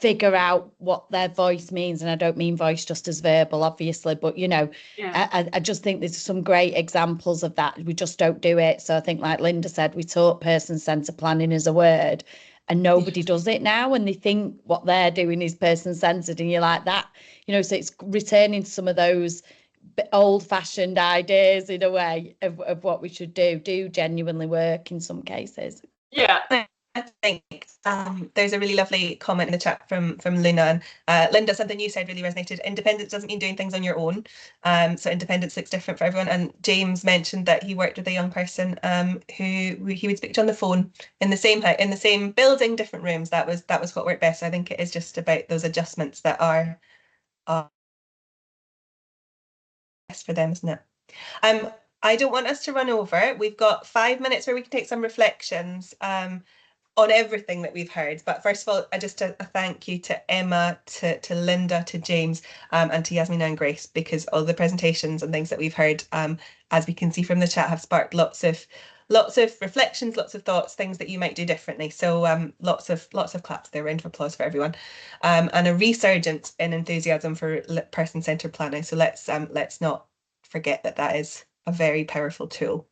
figure out what their voice means. And I don't mean voice just as verbal, obviously, but, you know, I just think there's some great examples of that. We just don't do it. So I think, like Linda said, we taught person-centered planning as a word, and nobody does it now, and they think what they're doing is person-centered, and you're like that, you know. So it's returning to some of those old-fashioned ideas in a way of what we should do genuinely work in some cases.
I think there's a really lovely comment in the chat from Luna, and Linda, something you said really resonated. Independence doesn't mean doing things on your own. So independence looks different for everyone. And James mentioned that he worked with a young person who he would speak to on the phone in the same building, different rooms. That was what worked best. So I think it is just about those adjustments that are best for them, isn't it? I don't want us to run over. We've got 5 minutes where we can take some reflections on everything that we've heard. But first of all, just a thank you to Emma, to Linda, to James, and to Yasmina and Grace, because all the presentations and things that we've heard, as we can see from the chat, have sparked lots of reflections, lots of thoughts, things that you might do differently. So lots of claps there, round of applause for everyone, and a resurgence in enthusiasm for person-centered planning. So let's not forget that is a very powerful tool.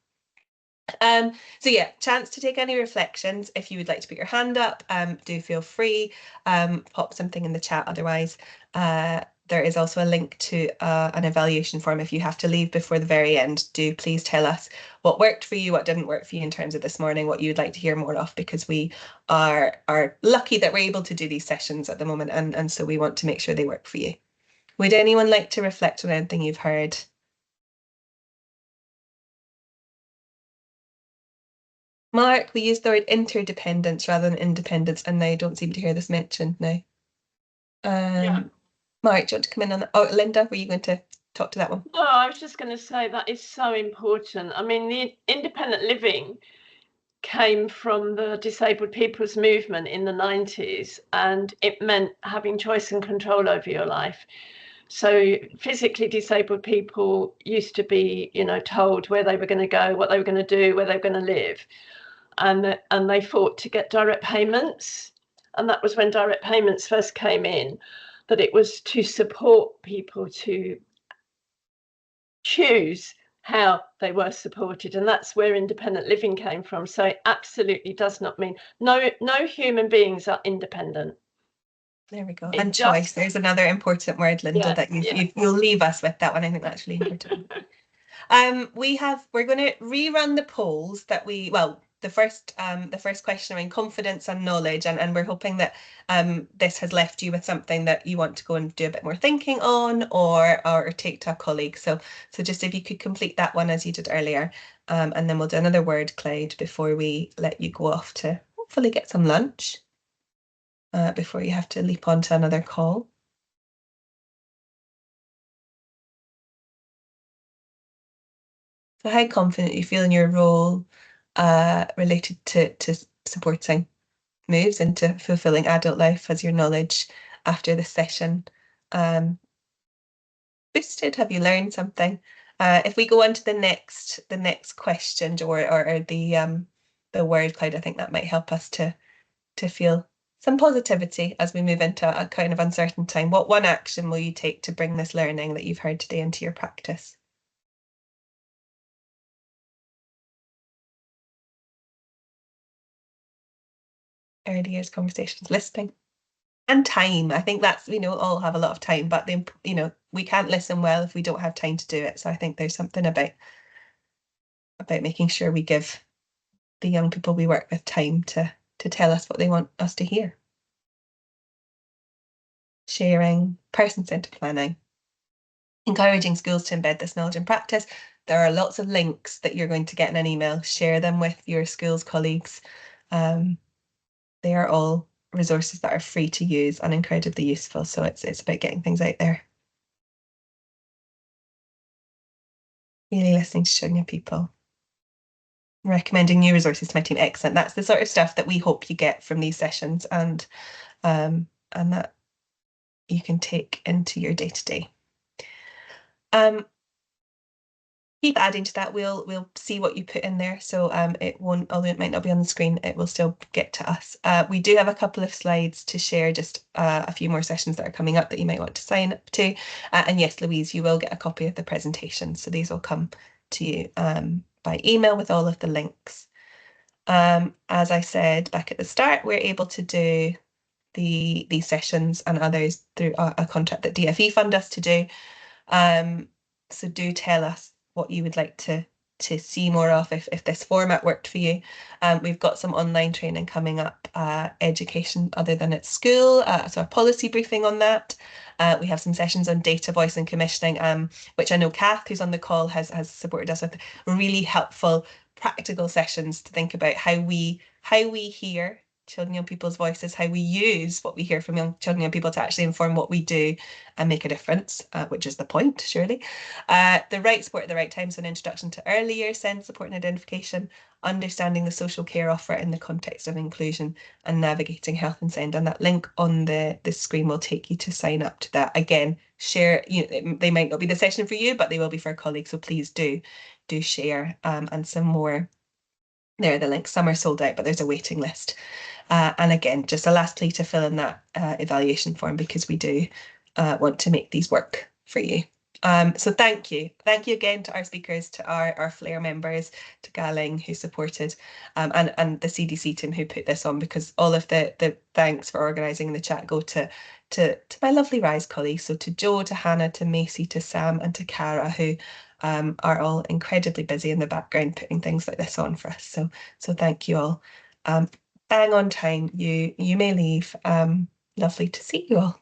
So yeah, chance to take any reflections. If you would like to put your hand up, do feel free. Pop something in the chat. Otherwise, there is also a link to an evaluation form. If you have to leave before the very end, do please tell us what worked for you, what didn't work for you in terms of this morning, what you'd like to hear more of, because we are lucky that we're able to do these sessions at the moment, and so we want to make sure they work for you. Would anyone like to reflect on anything you've heard? Mark, we used the word interdependence rather than independence, and I don't seem to hear this mentioned now.
Yeah.
Mark, do you want to come in on that? Oh, Linda, were you going to talk to that one?
No, I was just going to say that is so important. I mean, the independent living came from the disabled people's movement in the 90s, and it meant having choice and control over your life. So physically disabled people used to be, told where they were going to go, what they were going to do, where they were going to live. And they fought to get direct payments. And that was when direct payments first came in, that it was to support people to choose how they were supported. And that's where independent living came from. So it absolutely does not mean no human beings are independent.
There we go. And choice, there's another important word, Linda, that you'll leave us with that one. I think that's really important. We're going to rerun the polls that the first question around confidence and knowledge, and we're hoping that this has left you with something that you want to go and do a bit more thinking on, or take to a colleague. So just if you could complete that one as you did earlier, and then we'll do another word cloud before we let you go off to hopefully get some lunch. Before you have to leap onto another call. So how confident you feel in your role related to supporting moves into fulfilling adult life? Has your knowledge after this session boosted? Have you learned something? If we go on to the next question, or the word cloud, I think that might help us to feel some positivity as we move into a kind of uncertain time. What one action will you take to bring this learning that you've heard today into your practice? Early years conversations, listening, and time. I think that's, all have a lot of time, but we can't listen well if we don't have time to do it. So I think there's something about making sure we give the young people we work with time to tell us what they want us to hear. Sharing, person-centered planning, encouraging schools to embed this knowledge in practice. There are lots of links that you're going to get in an email. Share them with your schools colleagues. They are all resources that are free to use and incredibly useful. So it's about getting things out there. Really listening to young people. Recommending new resources to my team. Excellent. That's the sort of stuff that we hope you get from these sessions, and that you can take into your day-to-day. Keep adding to that. We'll see what you put in there. So it won't, although it might not be on the screen, it will still get to us. We do have a couple of slides to share, just a few more sessions that are coming up that you might want to sign up to. And yes, Louise, you will get a copy of the presentation. So these will come to you by email with all of the links. As I said back at the start, we're able to do these sessions and others through a contract that DFE fund us to do. So do tell us what you would like to see more of if this format worked for you. We've got some online training coming up, education other than at school, so a policy briefing on that. We have some sessions on data, voice and commissioning, which I know Kath, who's on the call, has supported us with really helpful practical sessions to think about how we hear children and young people's voices, how we use what we hear from children and young people to actually inform what we do and make a difference, which is the point, surely. The right support at the right time, so an introduction to early years SEND support and identification, understanding the social care offer in the context of inclusion, and navigating health and SEND. And that link on the screen will take you to sign up to that. Again, share, they might not be the session for you, but they will be for a colleague, so please do share. And some more, there are the links. Some are sold out, but there's a waiting list. And again, just a last plea to fill in that evaluation form, because we do want to make these work for you. So thank you again to our speakers, to our FLAIR members, to Galing who supported, and the CDC team who put this on, because all of the thanks for organising the chat go to my lovely RISE colleagues, so to Jo, to Hannah, to Macy, to Sam, and to Cara, who are all incredibly busy in the background putting things like this on for us. So thank you all. Bang on time, you may leave. Lovely to see you all.